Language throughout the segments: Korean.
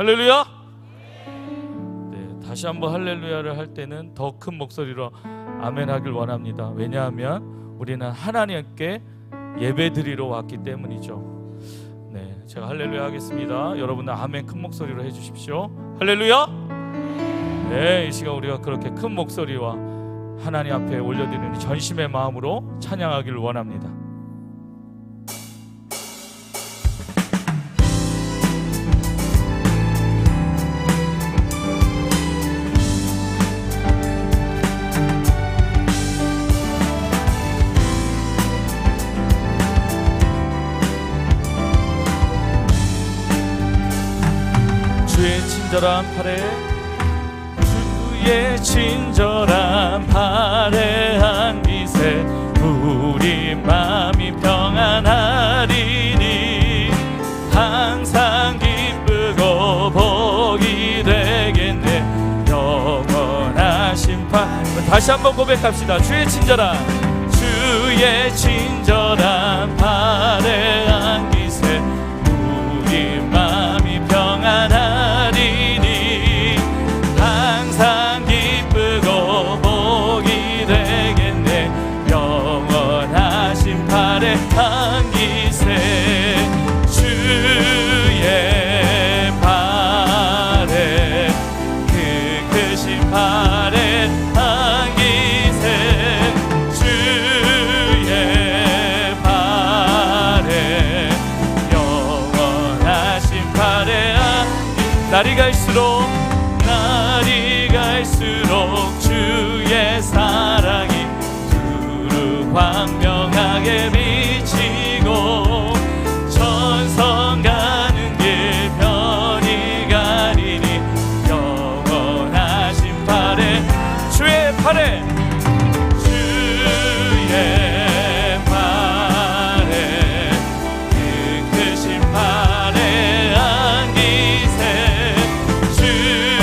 할렐루야. 네, 다시 한번 할렐루야를 할 때는 더 큰 목소리로 아멘 하길 원합니다. 왜냐하면 우리는 하나님께 예배드리러 왔기 때문이죠. 네, 제가 할렐루야 하겠습니다. 여러분들 아멘 큰 목소리로 해주십시오. 할렐루야. 네, 이 시간 우리가 그렇게 큰 목소리와 하나님 앞에 올려드리는 전심의 마음으로 찬양하기를 원합니다. 주의 친절한 팔에 주의 친절한 팔에 안기세 우리 마음이 평안하리니 항상 기쁘고 복이 되겠네 영원하신 팔. 다시 한번 고백합시다. 주의 친절한 팔에 안기세 우리 마음이 평안하리니 항상 기쁘고 복이 되겠네 영원하신 팔에 안기세 주의 팔에 그 크신 팔에 안기세 주의 팔에 영원하신 팔에 날이 갈수록 주의 사랑이 두루 광명하게 비치고 천성 가는 길 편히 가리니 영원하신 팔에 주의 팔에 그 크신 팔에 안기세 주의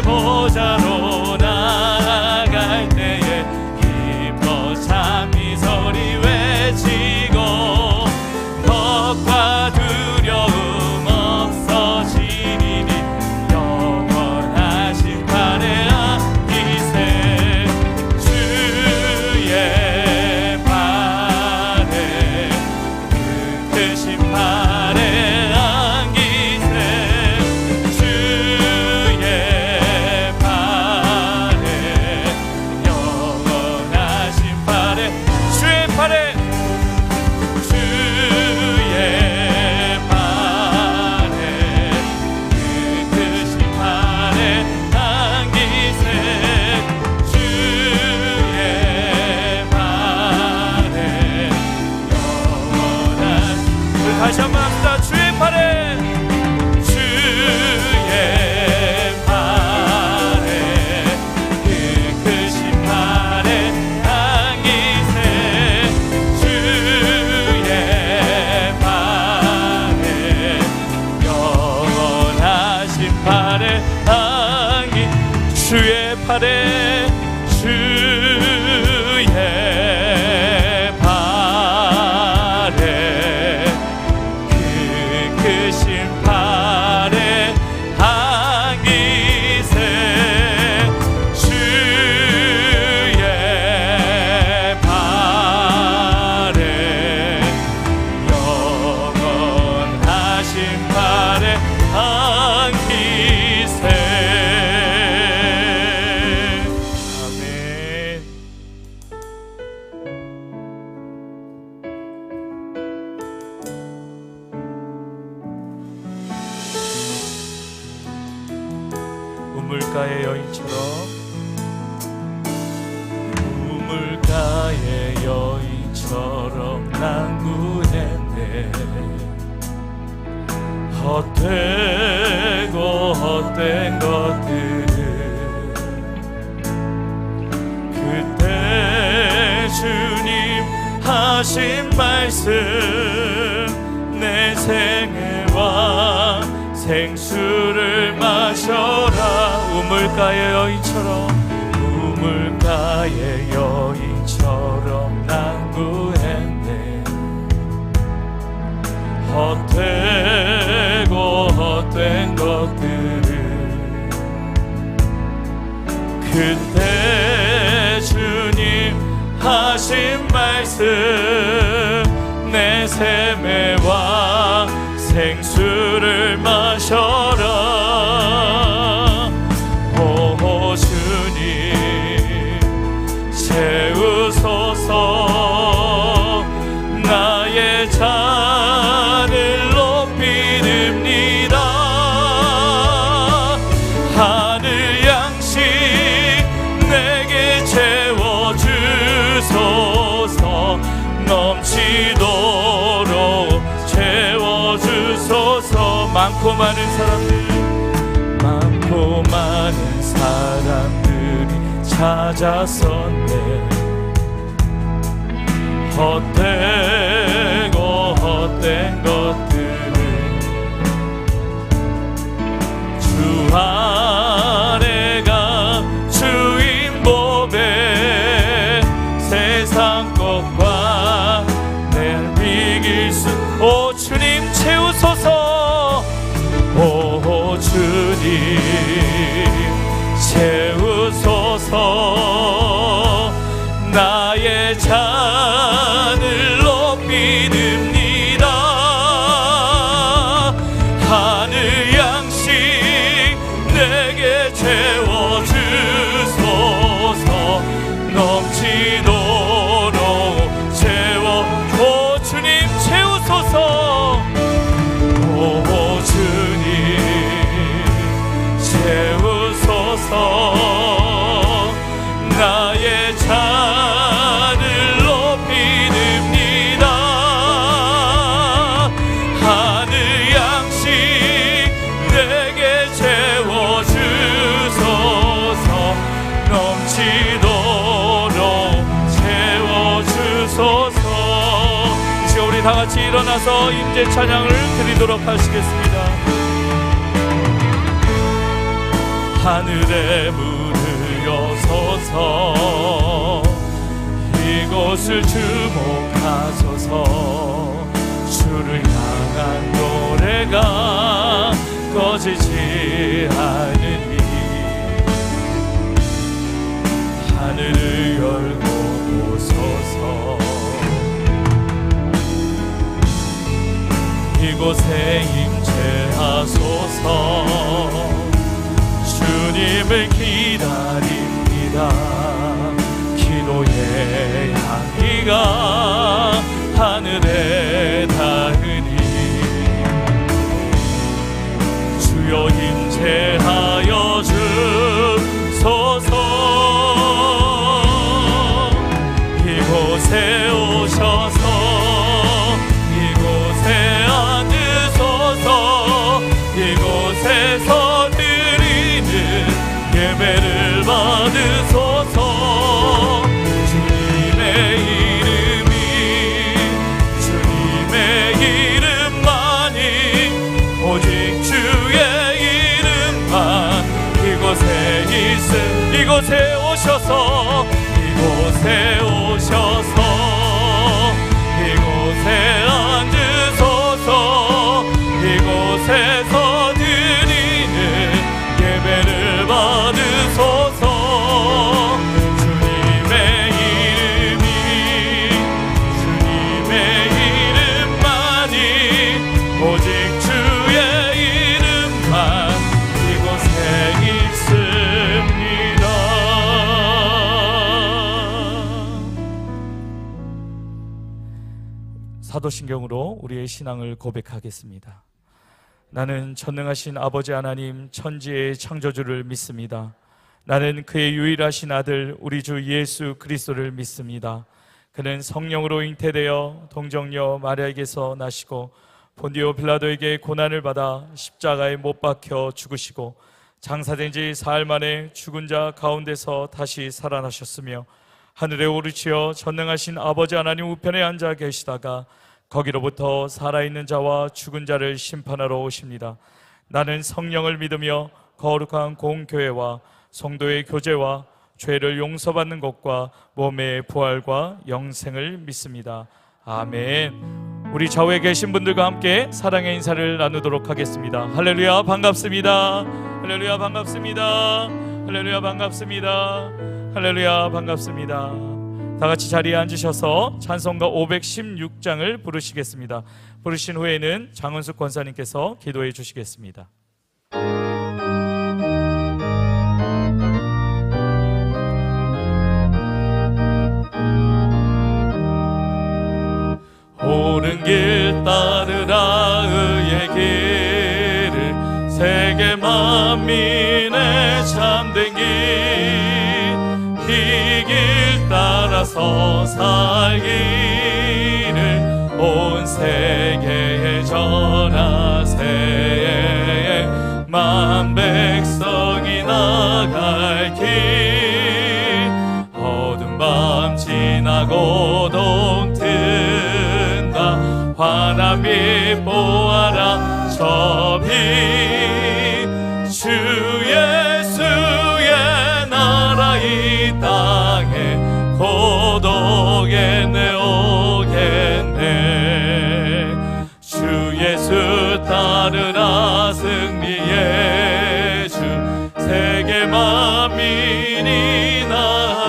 보좌로 나아갈 때에 기뻐 찬미 소리 외치고 겁과 두려움 없어지리니 영원하신 팔에 안기세 주의 팔에 그 크신 팔에 안기세 주의 다시 한번 합시다. 주의 팔에 그 크신 팔에 안기세 주의 팔에 영원하신 팔에 안기 주의 팔에 우물가의 여인처럼 난 구했네 헛되고 헛된 것들을 그때 주님 하신 말씀 내 생애와 생수를 마셔라. 우물가의 여인처럼 난구했네. 헛되고 헛된 것들을 그때 주님 하신 말씀 내 샘매와 생수를 마셔라. 오 주님 채우소서. 나의 잔을 높이 듭니다. 하늘 양식 내게 채워주소서. 넘치도록 채워주소서. 많고 많은 사람들이 찾아섰네. 헛되고 헛된 것들을 주 안에가 주인 보배. 세상 것과 내 비길 수. 오 주님 채우소서. 오 주님 채우소서. 나의 잔을 높이 듭니다. 하늘 양식 내게 채워주소서. 넘치도록 채워. 오 주님 채우소서. 오 주님 채우소서. 나의 잔을 높이 듭니다. 하늘 양식 내게 채워주소서. 넘치도록 채워주소서. 이제 우리 다같이 일어나서 임재 찬양을 드리도록 하시겠습니다. 하늘의 문을 여소서. 이곳을 주목하소서. 주를 향한 노래가 꺼지지 않으니 하늘을 열고 오소서. 이곳에 임재하소서. 주님을 기다립니다. 기도의 향기가 하늘에 닿으니 주여 임재하여 주소서. 이곳에 오셔서 이곳에 앉으소서. 이곳에서 예배를 받으소서. 주님의 이름만이 오직 주의 이름만 이곳에 있음. 이곳에 오셔서 이곳에 앉으소서. 이곳에서 드리는 예배를 받으소서. 주님의 이름만이 오직 주의 이름만 이곳에 있습니다. 사도신경으로 우리의 신앙을 고백하겠습니다. 나는 전능하신 아버지 하나님 천지의 창조주를 믿습니다. 나는 그의 유일하신 아들 우리 주 예수 그리스도를 믿습니다. 그는 성령으로 잉태되어 동정녀 마리아에게서 나시고 본디오 빌라도에게 고난을 받아 십자가에 못 박혀 죽으시고 장사된 지 사흘 만에 죽은 자 가운데서 다시 살아나셨으며 하늘에 오르시어 전능하신 아버지 하나님 우편에 앉아 계시다가 거기로부터 살아있는 자와 죽은 자를 심판하러 오십니다. 나는 성령을 믿으며 거룩한 공교회와 성도의 교제와 죄를 용서받는 것과 몸의 부활과 영생을 믿습니다. 아멘. 우리 좌우에 계신 분들과 함께 사랑의 인사를 나누도록 하겠습니다. 할렐루야, 반갑습니다. 할렐루야, 반갑습니다. 할렐루야, 반갑습니다. 할렐루야, 반갑습니다. 다 같이 자리에 앉으셔서 찬송가 516장을 부르시겠습니다. 부르신 후에는 장은숙 권사님께서 기도해 주시겠습니다. 옳은 길 따르라 의의 길을 세계 만민의 참된 길 이 길 따라서 살기를 온 세계에 전하세 만 백성이 나갈 길 어두운 밤 지나고 동튼다 환한 빛 보아라 저 빛 주 예수의 나라 이 땅에 고독했네 오겠네 주 예수 따르라 승리의 주 세계 만민이 나아간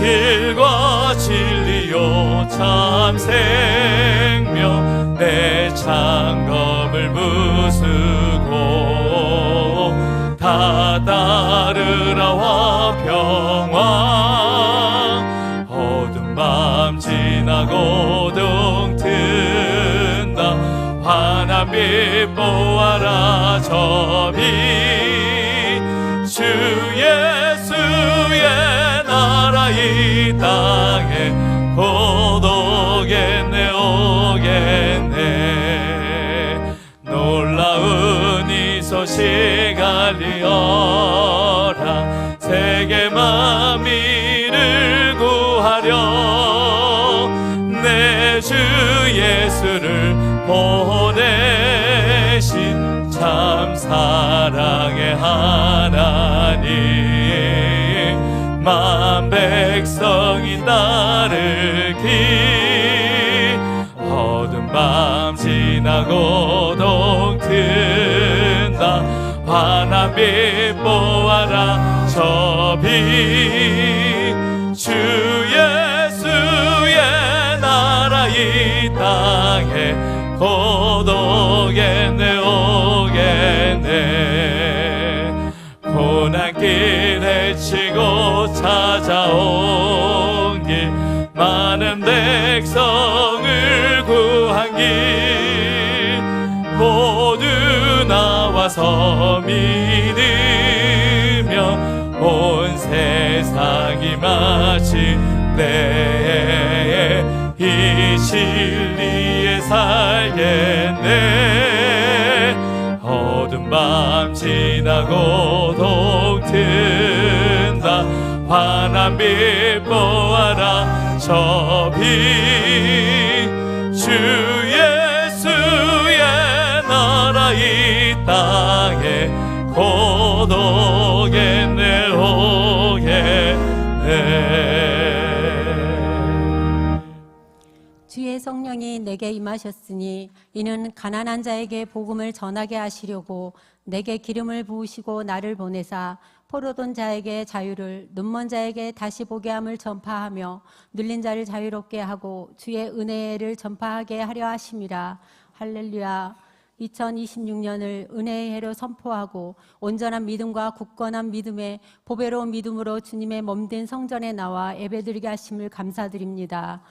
길과 진리요 참 생명 내 창검을 부수고 다 따르라 화평왕 어두운 밤 지나고 동튼다 환한 빛 보아라 저 빛 주 예수의 나라 이 땅에 고독했네 오겠네 놀라운 이 소식 알리어라 세계 만민을 구하려 내 주 예수를 보내신 참 사랑의 하나님 만 백성이 따르기 어두운 밤 지나고 동튼다 환한 빛 보아라 저 빛 주 예수의 나라 이 땅에 고독했네 오겠네 고난길 헤치고 찾아온 길 많은 백성을 구한 길 모두 나와서 믿으며 온 세상이 마치 때에 이 진리에 살겠네 어두운 밤 지나고 동튼다 환한 빛 보아라 저 빛 주 예수의 나라 이 땅에 고독했네 오겠네 주의 성령이 내게 임하셨으니 이는 가난한 자에게 복음을 전하게 하시려고 내게 기름을 부으시고 나를 보내사 포로된 자에게 자유를 눈먼 자에게 다시 보게 함을 전파하며 눌린 자를 자유롭게 하고 주의 은혜를 전파하게 하려 하심이라. 할렐루야. 2026년을 은혜의 해로 선포하고 온전한 믿음과 굳건한 믿음에 보배로운 믿음으로 주님의 몸된 성전에 나와 예배드리게 하심을 감사드립니다.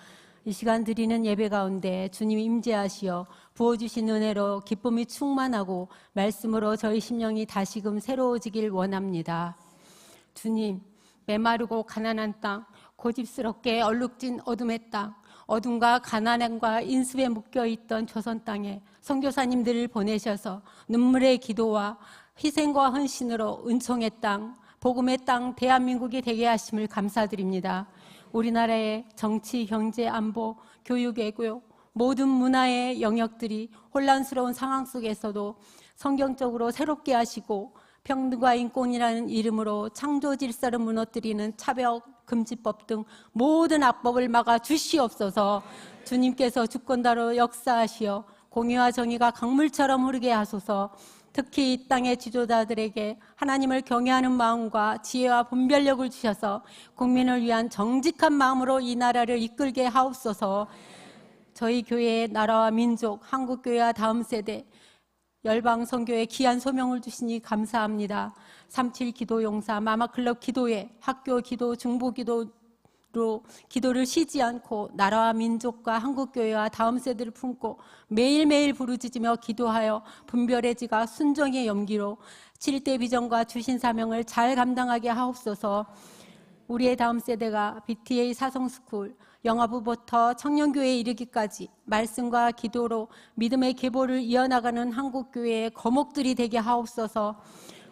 이 시간 드리는 예배 가운데 주님 임재하시어 부어주신 은혜로 기쁨이 충만하고 말씀으로 저희 심령이 다시금 새로워지길 원합니다. 주님, 메마르고 가난한 땅, 고집스럽게 얼룩진 어둠의 땅, 어둠과 가난함과 인습에 묶여있던 조선 땅에 선교사님들을 보내셔서 눈물의 기도와 희생과 헌신으로 은총의 땅, 복음의 땅 대한민국이 되게 하심을 감사드립니다. 우리나라의 정치, 경제, 안보, 교육, 외교 모든 문화의 영역들이 혼란스러운 상황 속에서도 성경적으로 새롭게 하시고 평등과 인권이라는 이름으로 창조 질서를 무너뜨리는 차벽, 금지법 등 모든 악법을 막아 주시옵소서. 주님께서 주권자로 역사하시어 공의와 정의가 강물처럼 흐르게 하소서. 특히 이 땅의 지도자들에게 하나님을 경외하는 마음과 지혜와 분별력을 주셔서 국민을 위한 정직한 마음으로 이 나라를 이끌게 하옵소서. 저희 교회의 나라와 민족, 한국교회와 다음 세대, 열방선교에 귀한 소명을 주시니 감사합니다. 37 기도용사, 마마클럽 기도회, 학교 기도, 중보기도로 기도를 쉬지 않고 나라와 민족과 한국교회와 다음 세대를 품고 매일매일 부르짖으며 기도하여 분별의 지가 순종의 염기로 7대 비전과 주신 사명을 잘 감당하게 하옵소서. 우리의 다음 세대가 BTA 사성스쿨, 영아부부터 청년교회에 이르기까지 말씀과 기도로 믿음의 계보를 이어나가는 한국교회의 거목들이 되게 하옵소서.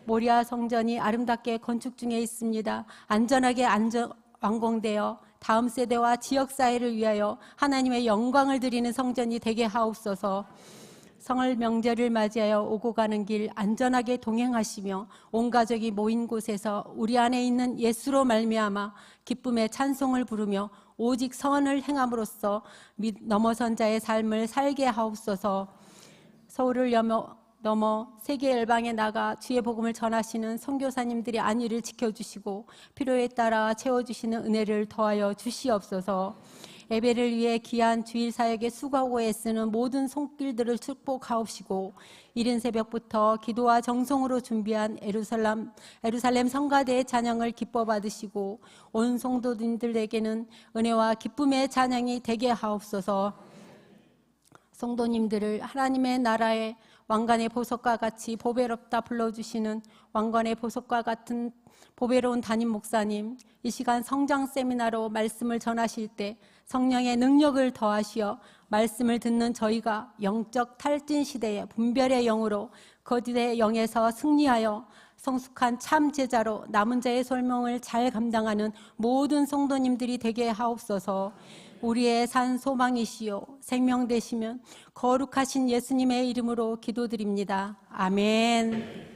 모리아 성전이 아름답게 건축 중에 있습니다. 안전하게 완공되어 다음 세대와 지역사회를 위하여 하나님의 영광을 드리는 성전이 되게 하옵소서. 성을 명절을 맞이하여 오고 가는 길 안전하게 동행하시며 온 가족이 모인 곳에서 우리 안에 있는 예수로 말미암아 기쁨의 찬송을 부르며 오직 선을 행함으로써 넘어선 자의 삶을 살게 하옵소서. 서울을 넘어 세계 열방에 나가 주의 복음을 전하시는 선교사님들의 안위를 지켜주시고 필요에 따라 채워주시는 은혜를 더하여 주시옵소서. 예배를 위해 귀한 주일 사역에 수고하고 애쓰는 모든 손길들을 축복하옵시고 이른 새벽부터 기도와 정성으로 준비한 예루살렘 성가대의 찬양을 기뻐 받으시고 온 성도님들에게는 은혜와 기쁨의 찬양이 되게 하옵소서. 성도님들을 하나님의 나라의 왕관의 보석과 같이 보배롭다 불러주시는 왕관의 보석과 같은 보배로운 담임 목사님, 이 시간 성장 세미나로 말씀을 전하실 때 성령의 능력을 더하시어 말씀을 듣는 저희가 영적 탈진 시대의 분별의 영으로 거짓의 영에서 승리하여 성숙한 참 제자로 남은 자의 설명을 잘 감당하는 모든 성도님들이 되게 하옵소서. 우리의 산 소망이시요 생명 되시면 거룩하신 예수님의 이름으로 기도드립니다. 아멘.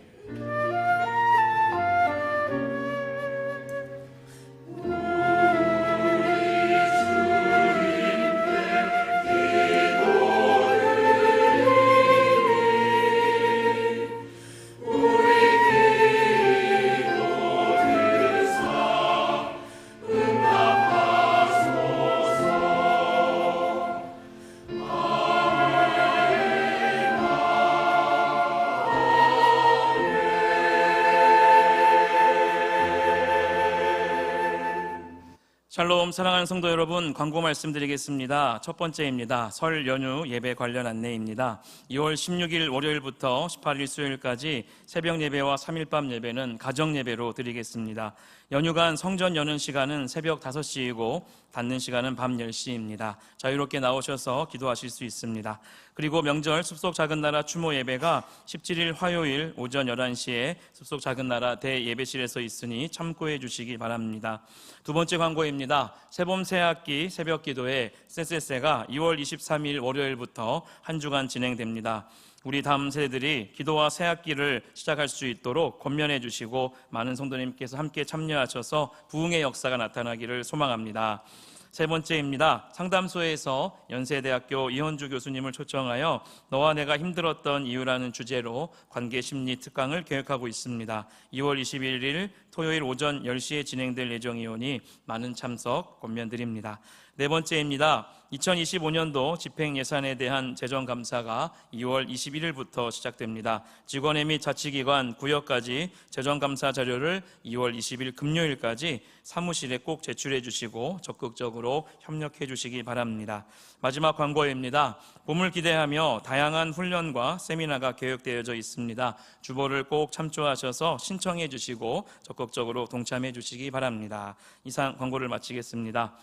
샬롬, 사랑하는 성도 여러분, 광고 말씀드리겠습니다. 첫 번째입니다. 설 연휴 예배 관련 안내입니다. 2월 16일 월요일부터 18일 수요일까지 새벽 예배와 3일 밤 예배는 가정 예배로 드리겠습니다. 연휴간 성전 여는 시간은 새벽 5시이고 닫는 시간은 밤 10시입니다. 자유롭게 나오셔서 기도하실 수 있습니다. 그리고 명절 숲속 작은 나라 추모 예배가 17일 화요일 오전 11시에 숲속 작은 나라 대예배실에서 있으니 참고해 주시기 바랍니다. 두 번째 광고입니다. 새봄 새학기 새벽 기도회 쎄쎄쎄가 2월 23일 월요일부터 한 주간 진행됩니다. 우리 다음 세대들이 기도와 새학기를 시작할 수 있도록 권면해 주시고 많은 성도님께서 함께 참여하셔서 부흥의 역사가 나타나기를 소망합니다. 세 번째입니다. 상담소에서 연세대학교 이현주 교수님을 초청하여 너와 내가 힘들었던 이유라는 주제로 관계심리 특강을 계획하고 있습니다. 2월 21일 토요일 오전 10시에 진행될 예정이오니 많은 참석 권면드립니다. 네 번째입니다. 2025년도 집행예산에 대한 재정감사가 2월 21일부터 시작됩니다. 직원회 및 자치기관, 구역까지 재정감사 자료를 2월 20일 금요일까지 사무실에 꼭 제출해 주시고 적극적으로 협력해 주시기 바랍니다. 마지막 광고입니다. 봄을 기대하며 다양한 훈련과 세미나가 계획되어져 있습니다. 주보를 꼭 참조하셔서 신청해 주시고 적극적으로 동참해 주시기 바랍니다. 이상 광고를 마치겠습니다.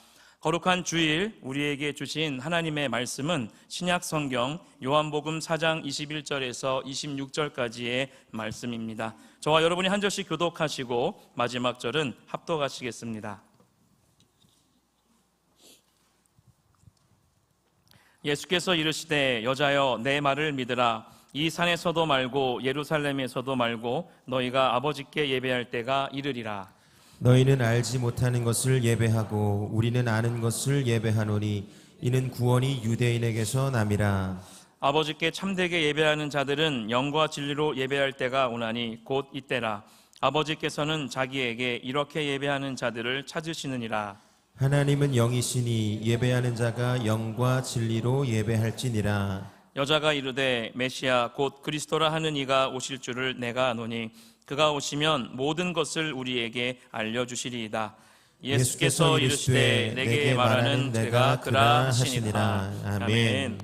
거룩한 주일 우리에게 주신 하나님의 말씀은 신약 성경 요한복음 4장 21절에서 26절까지의 말씀입니다. 저와 여러분이 한 절씩 교독하시고 마지막 절은 합독하시겠습니다. 예수께서 이르시되 여자여 내 말을 믿으라. 이 산에서도 말고 예루살렘에서도 말고 너희가 아버지께 예배할 때가 이르리라. 너희는 알지 못하는 것을 예배하고 우리는 아는 것을 예배하노니 이는 구원이 유대인에게서 남이라. 아버지께 참되게 예배하는 자들은 영과 진리로 예배할 때가 오나니 곧 이때라. 아버지께서는 자기에게 이렇게 예배하는 자들을 찾으시느니라. 하나님은 영이시니 예배하는 자가 영과 진리로 예배할지니라. 여자가 이르되 메시아 곧 그리스도라 하는 이가 오실 줄을 내가 아노니 그가 오시면 모든 것을 우리에게 알려주시리이다. 예수께서 이르시되 내게 말하는 내가 그라 하시니라. 아멘.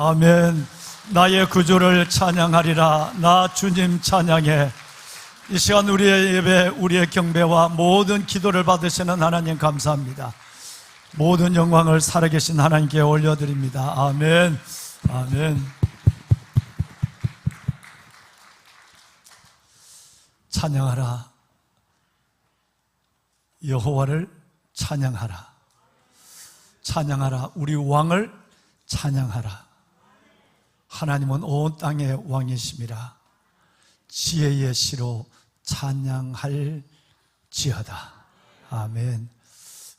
아멘. 나의 구주를 찬양하리라. 나 주님 찬양해. 이 시간 우리의 예배, 우리의 경배와 모든 기도를 받으시는 하나님 감사합니다. 모든 영광을 살아계신 하나님께 올려드립니다. 아멘. 아멘. 찬양하라. 여호와를 찬양하라. 찬양하라. 우리 왕을 찬양하라. 하나님은 온 땅의 왕이심이라. 지혜의 시로 찬양할지어다. 아멘.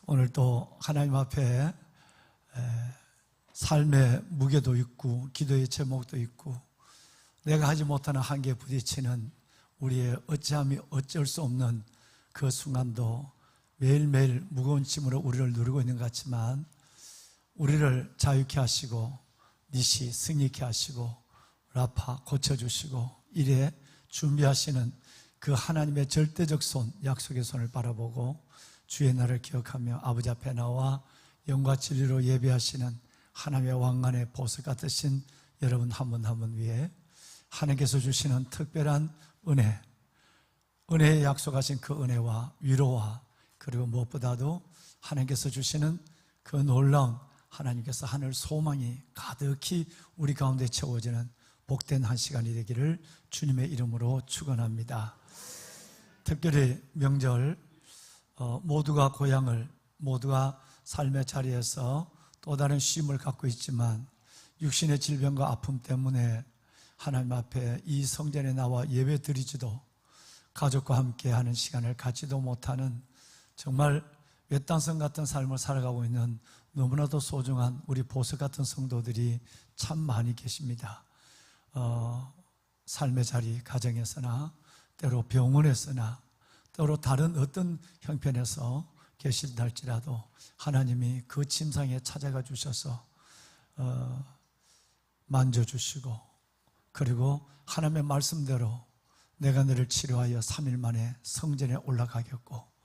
오늘 또 하나님 앞에 삶의 무게도 있고 기도의 제목도 있고 내가 하지 못하는 한계에 부딪히는 우리의 어찌함이 어쩔 수 없는 그 순간도 매일매일 무거운 짐으로 우리를 누르고 있는 것 같지만 우리를 자유케 하시고 니시 승리케 하시고 라파 고쳐주시고 이래 준비하시는 그 하나님의 절대적 손, 약속의 손을 바라보고 주의 날을 기억하며 아버지 앞에 나와 영과 진리로 예배하시는 하나님의 왕관의 보석 같으신 여러분 한 분 한 분 위에 하나님께서 주시는 특별한 은혜에 약속하신 그 은혜와 위로와 그리고 무엇보다도 하나님께서 주시는 그 놀라운 하나님께서 하늘 소망이 가득히 우리 가운데 채워지는 복된 한 시간이 되기를 주님의 이름으로 축원합니다. 특별히 명절 모두가 고향을 모두가 삶의 자리에서 또 다른 쉼을 갖고 있지만 육신의 질병과 아픔 때문에 하나님 앞에 이 성전에 나와 예배 드리지도 가족과 함께 하는 시간을 갖지도 못하는 정말 외딴섬 같은 삶을 살아가고 있는 너무나도 소중한 우리 보석 같은 성도들이 참 많이 계십니다. 삶의 자리, 가정에서나 때로 병원에서나 때로 다른 어떤 형편에서 계신다 할지라도 하나님이 그 침상에 찾아가 주셔서 만져주시고 그리고 하나님의 말씀대로 내가 너를 치료하여 3일 만에 성전에 올라가겠고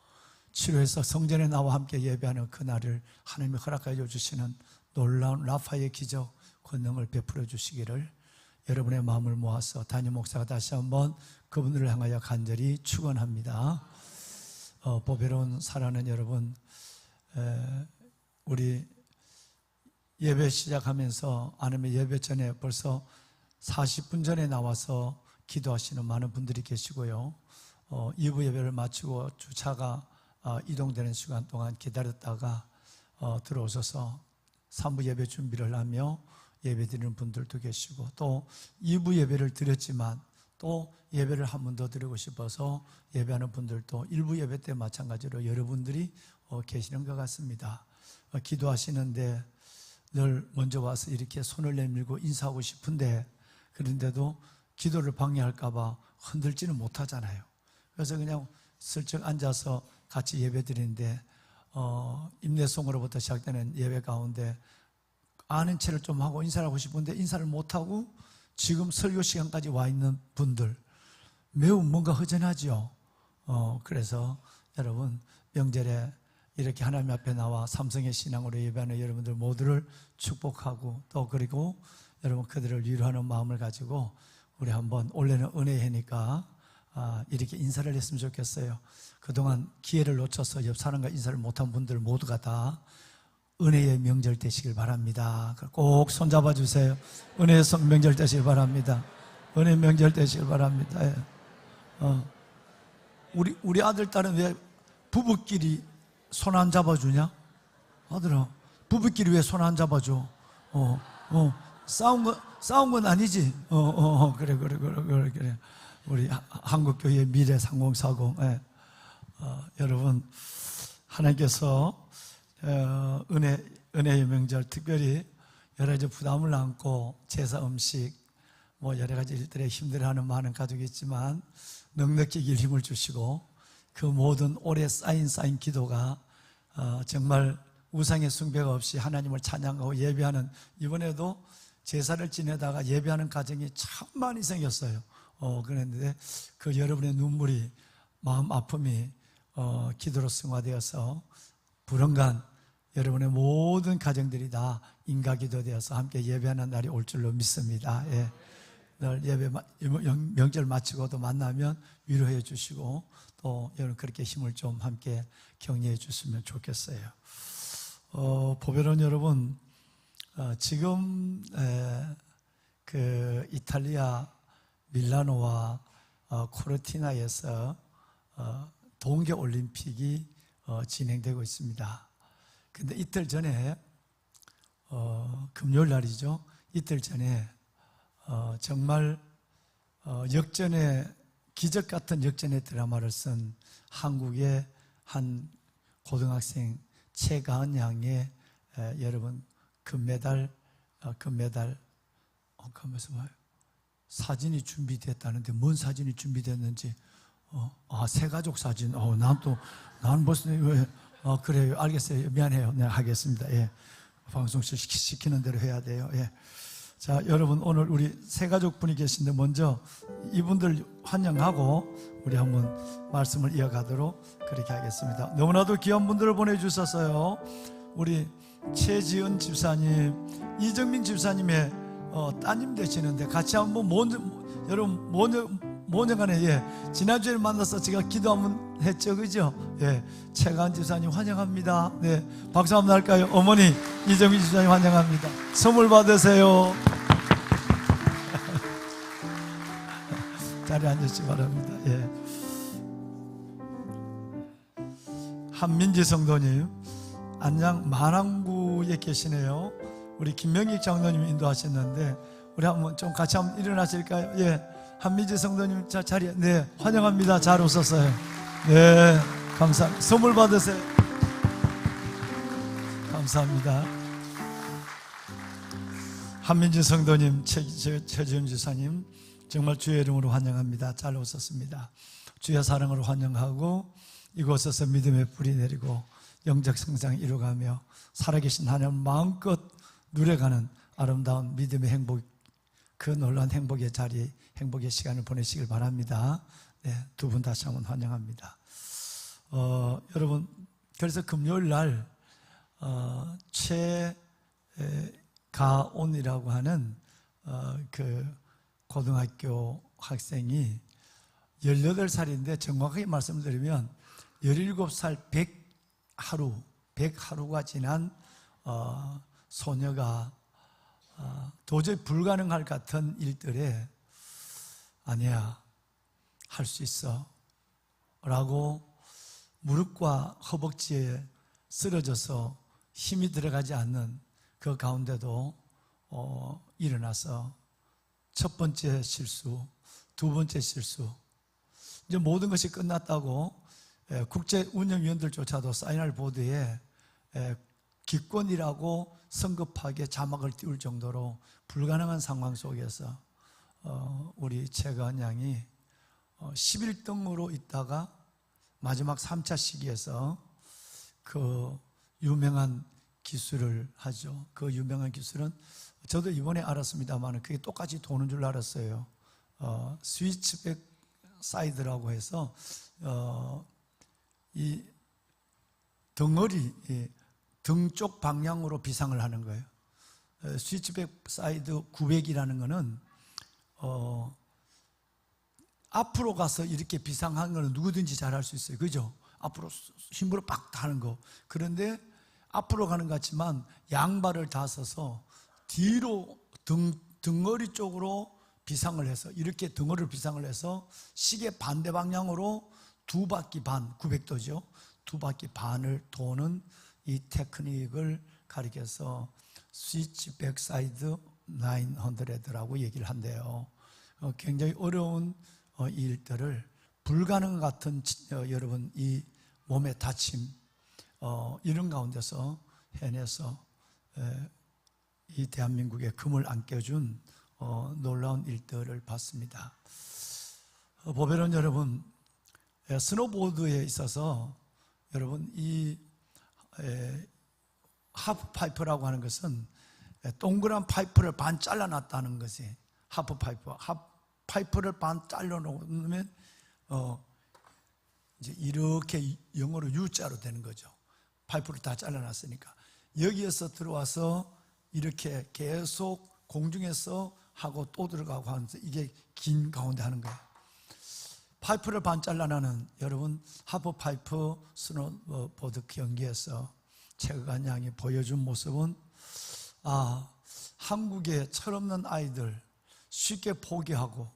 치료해서 성전에 나와 함께 예배하는 그날을 하나님이 허락하여 주시는 놀라운 라파의 기적 권능을 베풀어 주시기를 여러분의 마음을 모아서 담임 목사가 다시 한번 그분들을 향하여 간절히 축원합니다. 보배로운 사랑하는 여러분, 우리 예배 시작하면서 아니면 예배 전에 벌써 40분 전에 나와서 기도하시는 많은 분들이 계시고요. 2부 예배를 마치고 주차가 이동되는 시간 동안 기다렸다가 들어오셔서 3부 예배 준비를 하며 예배 드리는 분들도 계시고 또 2부 예배를 드렸지만 또 예배를 한 번 더 드리고 싶어서 예배하는 분들도 1부 예배 때 마찬가지로 여러분들이 계시는 것 같습니다. 기도하시는데 늘 먼저 와서 이렇게 손을 내밀고 인사하고 싶은데 그런데도 기도를 방해할까 봐 흔들지는 못하잖아요. 그래서 그냥 슬쩍 앉아서 같이 예배 드리는데 임내송으로부터 시작되는 예배 가운데 아는 체를 좀 하고 인사를 하고 싶은데 인사를 못하고 지금 설교 시간까지 와 있는 분들 매우 뭔가 허전하죠. 그래서 여러분 명절에 이렇게 하나님 앞에 나와 삼성의 신앙으로 예배하는 여러분들 모두를 축복하고 또 그리고 여러분 그들을 위로하는 마음을 가지고 우리 한번 올해는 은혜의 해니까 이렇게 인사를 했으면 좋겠어요. 그동안 기회를 놓쳐서 옆 사람과 인사를 못한 분들 모두가 다 은혜의 명절 되시길 바랍니다. 꼭 손잡아 주세요. 은혜의 명절 되시길 바랍니다. 은혜의 명절 되시길 바랍니다. 예. 우리 아들 딸은 왜 부부끼리 손 안 잡아주냐? 아들아, 부부끼리 왜 손 안 잡아줘? 싸운 건 아니지? 그래. 우리 한국교회 미래 3040. 예. 여러분, 하나님께서 은혜의 명절 특별히 여러 가지 부담을 안고 제사 음식 뭐 여러 가지 일들에 힘들어하는 많은 가족이 있지만 넉넉히 이길 힘을 주시고 그 모든 오래 쌓인 기도가 정말 우상의 숭배가 없이 하나님을 찬양하고 예배하는 이번에도 제사를 지내다가 예배하는 가정이 참 많이 생겼어요. 그랬는데 그 여러분의 눈물이 마음 아픔이 기도로 승화되어서 불언간 여러분의 모든 가정들이 다 인가기도 되어서 함께 예배하는 날이 올 줄로 믿습니다. 예. 늘 예배 명절 마치고도 만나면 위로해 주시고 또 여러분 그렇게 힘을 좀 함께 격려해 주시면 좋겠어요. 보배로운 여러분, 지금 그 이탈리아 밀라노와 코르티나에서 동계 올림픽이 진행되고 있습니다. 근데 이틀 전에 금요일 날이죠. 이틀 전에 정말 역전의 기적 같은 역전의 드라마를 쓴 한국의 한 고등학생 최가은 양의 여러분 금메달 가면서 뭐예요? 사진이 준비됐다는데 뭔 사진이 준비됐는지 새가족 사진. 난 벌써 왜 그래요. 알겠어요. 미안해요. 네, 하겠습니다. 예. 방송 시키는 대로 해야 돼요. 예. 자, 여러분 오늘 우리 새가족 분이 계신데 먼저 이분들 환영하고 우리 한번 말씀을 이어가도록 그렇게 하겠습니다. 너무나도 귀한 분들을 보내주셨어요. 우리 최지은 집사님, 이정민 집사님의 따님 되시는데 같이 한번 여러분 모녀간에 지난주에 만나서 제가 기도 한번 했죠, 그죠? 최가은 집사님 환영합니다. 네, 박수 한번 할까요? 어머니 이정민 집사님 환영합니다. 선물 받으세요. 자리에 앉으시기 바랍니다. 한민지 성도님, 안양 만왕구에 계시네요. 우리 김명익 장로님이 인도하셨는데 우리 한번 좀 같이 한번 일어나실까요? 한민지 성도님 자리에 환영합니다. 잘 오셨어요. 네, 감사합니다. 선물 받으세요. 감사합니다. 한민지 성도님, 최지은 지사님 정말 주의 이름으로 환영합니다. 잘 오셨습니다. 주의 사랑으로 환영하고 이곳에서 믿음의 불이 내리고 영적 성장 이루어가며 살아계신 하나님 마음껏 누려가는 아름다운 믿음의 행복, 그 놀라운 행복의 자리, 행복의 시간을 보내시길 바랍니다. 네, 두 분 다시 한번 환영합니다. 여러분, 그래서 금요일 날 최가온이라고 하는 그 고등학교 학생이 18살인데 정확하게 말씀드리면 17살 100하루가 지난 소녀가 도저히 불가능할 같은 일들에 아니야, 할 수 있어 라고 무릎과 허벅지에 쓰러져서 힘이 들어가지 않는 그 가운데도 일어나서 첫 번째 실수, 두 번째 실수, 이제 모든 것이 끝났다고 국제운영위원들조차도 사인할 보드에 기권이라고 성급하게 자막을 띄울 정도로 불가능한 상황 속에서 우리 최가은 양이 11등으로 있다가 마지막 3차 시기에서 그 유명한 기술을 하죠. 그 유명한 기술은 저도 이번에 알았습니다만 그게 똑같이 도는 줄 알았어요. 스위치백 사이드라고 해서 이 덩어리, 등 쪽 방향으로 비상을 하는 거예요. 스위치백 사이드 900이라는 거는 앞으로 가서 이렇게 비상하는 거는 누구든지 잘 할 수 있어요. 그죠? 앞으로 힘으로 빡 하는 거. 그런데 앞으로 가는 것 같지만 양발을 다 써서 뒤로 등어리 쪽으로 비상을 해서 이렇게 등어리를 비상을 해서 시계 반대 방향으로 2바퀴 반, 900도죠. 2바퀴 반을 도는 이 테크닉을 가리켜서 스위치 백사이드 900라고 얘기를 한대요. 굉장히 어려운 일들을 불가능 같은 여러분 이 몸의 다침 이런 가운데서 해내서 이 대한민국의 금을 안겨준 놀라운 일들을 봤습니다. 보배로운 여러분, 스노보드에 있어서 여러분 이 하프파이프라고 하는 것은 동그란 파이프를 반 잘라놨다는 것이 하프파이프. 파이프를 반 잘라놓으면 이제 이렇게 영어로 U자로 되는 거죠. 파이프를 다 잘라놨으니까 여기에서 들어와서 이렇게 계속 공중에서 하고 또 들어가고 하면서 이게 긴 가운데 하는 거예요. 파이프를 반 잘라내는 여러분 하프파이프 스노보드 경기에서 최강환 양이 보여준 모습은 한국의 철없는 아이들 쉽게 포기하고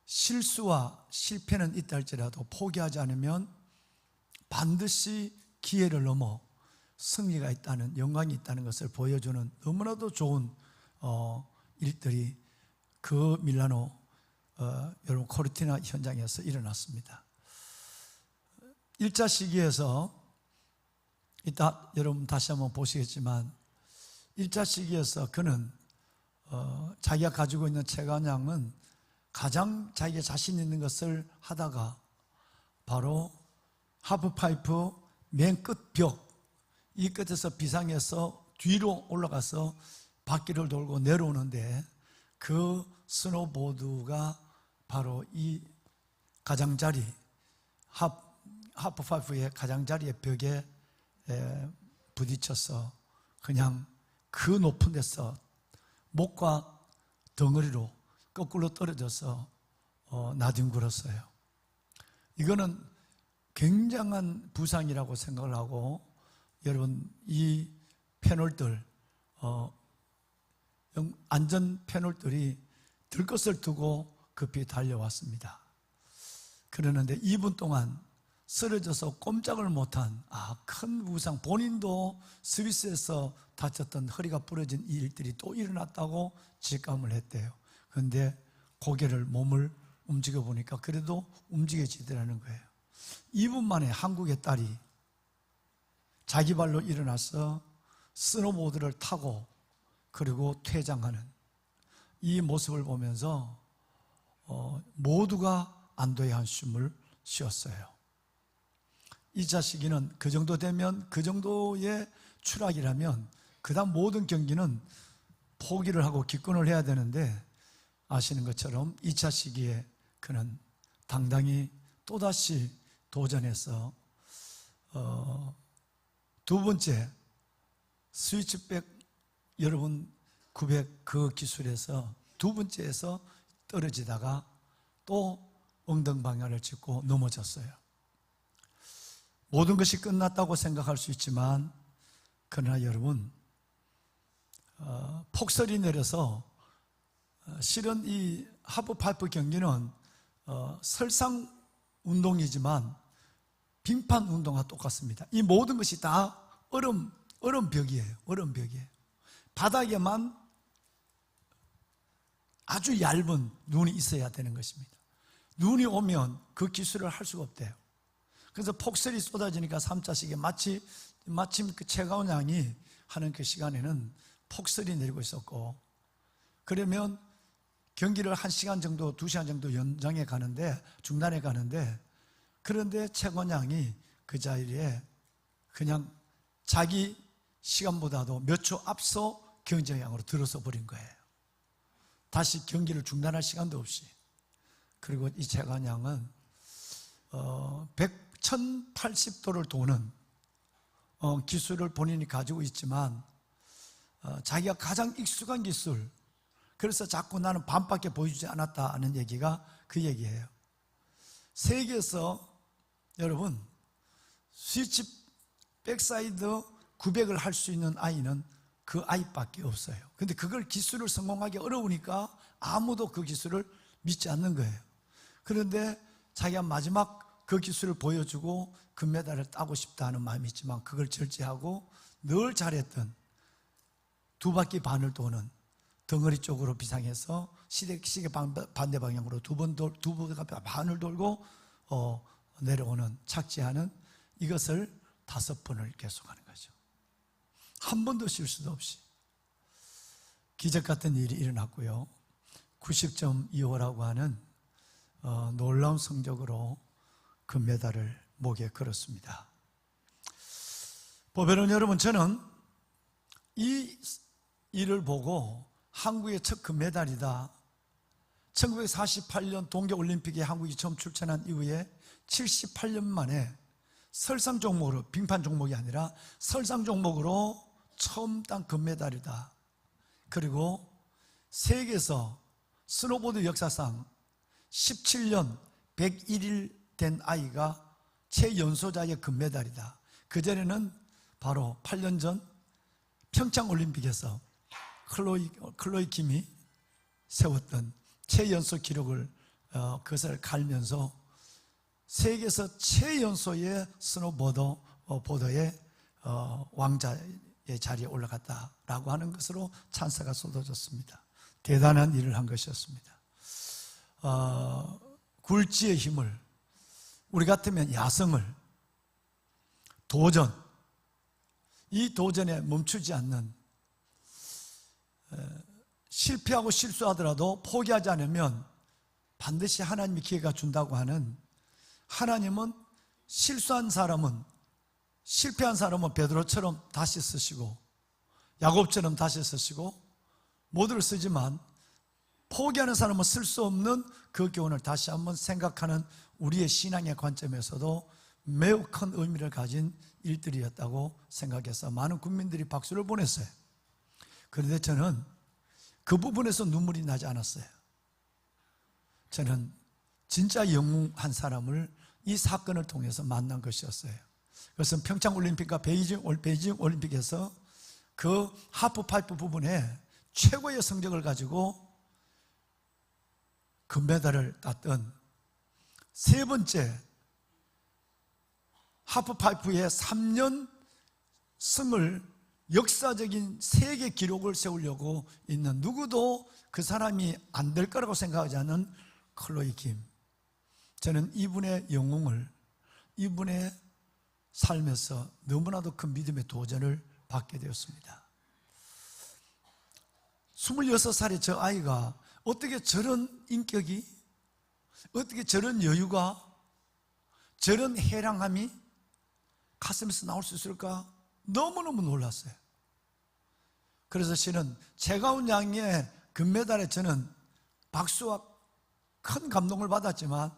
실수와 실패는 있다 할지라도 포기하지 않으면 반드시 기회를 넘어 승리가 있다는, 영광이 있다는 것을 보여주는 너무나도 좋은 일들이 그 밀라노 여러분 코르티나 현장에서 일어났습니다. 1차 시기에서 이따 여러분 다시 한번 보시겠지만 1차 시기에서 그는 자기가 가지고 있는 최강환 가장 자기가 자신 있는 것을 하다가 바로 하프파이프 맨 끝 벽, 이 끝에서 비상해서 뒤로 올라가서 바퀴를 돌고 내려오는데 그 스노보드가 바로 이 가장자리, 하프파이프의 가장자리의 벽에 부딪혀서 그냥 그 높은 데서 목과 덩어리로 거꾸로 떨어져서 나뒹굴었어요. 이거는 굉장한 부상이라고 생각을 하고 여러분 이 패널들 안전 패널들이 들 것을 두고 급히 달려왔습니다. 그러는데 2분 동안 쓰러져서 꼼짝을 못한 큰 부상, 본인도 스위스에서 다쳤던 허리가 부러진 이 일들이 또 일어났다고 직감을 했대요. 그런데 고개를 몸을 움직여 보니까 그래도 움직여지더라는 거예요. 2분 만에 한국의 딸이 자기 발로 일어나서 스노보드를 타고 그리고 퇴장하는 이 모습을 보면서 모두가 안도의 한숨을 쉬었어요. 2차 시기는 그 정도 되면, 그 정도의 추락이라면 그 다음 모든 경기는 포기를 하고 기권을 해야 되는데 아시는 것처럼 2차 시기에 그는 당당히 또다시 도전해서 두 번째 스위치백 여러분 900 그 기술에서 두 번째에서 떨어지다가 또 엉덩방아를 짚고 넘어졌어요. 모든 것이 끝났다고 생각할 수 있지만 그러나 여러분 폭설이 내려서 실은 이 하프파이프 경기는 설상 운동이지만 빙판 운동과 똑같습니다. 이 모든 것이 다 얼음벽이에요. 얼음벽이에요. 바닥에만 아주 얇은 눈이 있어야 되는 것입니다. 눈이 오면 그 기술을 할 수가 없대요. 그래서 폭설이 쏟아지니까 3차식에 마침 그 최강환 양이 하는 그 시간에는 폭설이 내리고 있었고, 그러면 경기를 1시간 정도, 2시간 정도 연장해 가는데, 중단해 가는데, 그런데 최강환 양이 그 자리에 그냥 자기 시간보다도 몇 초 앞서 경쟁량으로 들어서 버린 거예요. 다시 경기를 중단할 시간도 없이. 그리고 이 최강환 양은 1080도를 도는 기술을 본인이 가지고 있지만 자기가 가장 익숙한 기술, 그래서 자꾸 나는 반밖에 보여주지 않았다 하는 얘기가 그 얘기예요. 세계에서 여러분 스위치 백사이드 900을 할 수 있는 아이는 그 아이밖에 없어요. 근데 그걸 기술을 성공하기 어려우니까 아무도 그 기술을 믿지 않는 거예요. 그런데 자기가 마지막 그 기술을 보여주고 금메달을 따고 싶다는 마음이 있지만 그걸 절제하고 늘 잘했던 두 바퀴 반을 도는 덩어리 쪽으로 비상해서 시계 반대 방향으로 두 번 반을 돌고 내려오는, 착지하는 이것을 5번을 계속하는 거죠. 한 번도 실수도 없이. 기적 같은 일이 일어났고요. 90.25라고 하는 놀라운 성적으로 금메달을 목에 걸었습니다. 보배론 여러분, 저는 이 일을 보고 한국의 첫 금메달이다. 1948년 동계올림픽에 한국이 처음 출전한 이후에 78년 만에 설상 종목으로, 빙판 종목이 아니라 설상 종목으로 처음 딴 금메달이다. 그리고 세계에서 스노보드 역사상 17년 101일 된 아이가 최연소자의 금메달이다. 그전에는 바로 8년 전 평창올림픽에서 클로이 김이 세웠던 최연소 기록을 그것을 갈면서 세계에서 최연소의 스노보더의 왕자의 자리에 올라갔다라고 하는 것으로 찬사가 쏟아졌습니다. 대단한 일을 한 것이었습니다. 굴지의 힘을, 우리 같으면 야성을, 도전, 이 도전에 멈추지 않는, 실패하고 실수하더라도 포기하지 않으면 반드시 하나님이 기회가 준다고 하는, 하나님은 실수한 사람은, 실패한 사람은 베드로처럼 다시 쓰시고 야곱처럼 다시 쓰시고 모두를 쓰지만 포기하는 사람은 쓸 수 없는 그 교훈을 다시 한번 생각하는 우리의 신앙의 관점에서도 매우 큰 의미를 가진 일들이었다고 생각해서 많은 국민들이 박수를 보냈어요. 그런데 저는 그 부분에서 눈물이 나지 않았어요. 저는 진짜 영웅한 사람을 이 사건을 통해서 만난 것이었어요. 그것은 평창올림픽과 베이징 올림픽에서 그 하프파이프 부분에 최고의 성적을 가지고 금메달을 땄던 세 번째 하프파이프의 3년 승을, 역사적인 세계 기록을 세우려고 있는, 누구도 그 사람이 안 될 거라고 생각하지 않는 클로이 김. 저는 이분의 영웅을, 이분의 삶에서 너무나도 큰 믿음의 도전을 받게 되었습니다. 26살의 저 아이가 어떻게 저런 인격이, 어떻게 저런 여유가, 저런 해랑함이 가슴에서 나올 수 있을까? 너무너무 놀랐어요. 그래서 실은 최가훈 양의 금메달에 저는 박수와 큰 감동을 받았지만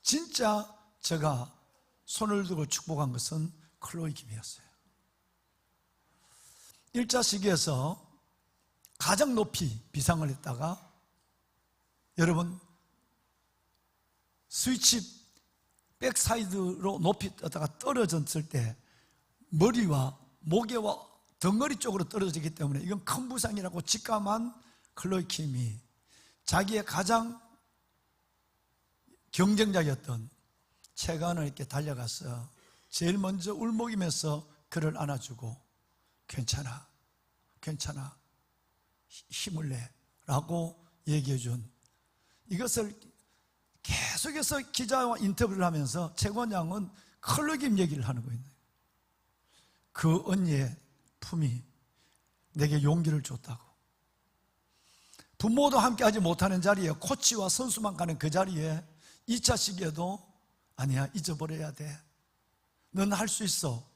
진짜 제가 손을 들고 축복한 것은 클로이 김이었어요. 1차 시기에서 가장 높이 비상을 했다가, 여러분, 스위치 백사이드로 높이 떠다가 떨어졌을 때 머리와 목에와 덩어리 쪽으로 떨어지기 때문에 이건 큰 부상이라고 직감한 클로이 김이 자기의 가장 경쟁자였던 최가훈을 이렇게 달려가서 제일 먼저 울먹이면서 그를 안아주고 괜찮아, 괜찮아, 힘을 내 라고 얘기해준, 이것을 계속해서 기자와 인터뷰를 하면서 최가훈 양은 클로이 김 얘기를 하는 거예요. 그 언니의 품이 내게 용기를 줬다고. 부모도 함께하지 못하는 자리에, 코치와 선수만 가는 그 자리에 2차 시기에도 아니야, 잊어버려야 돼, 넌 할 수 있어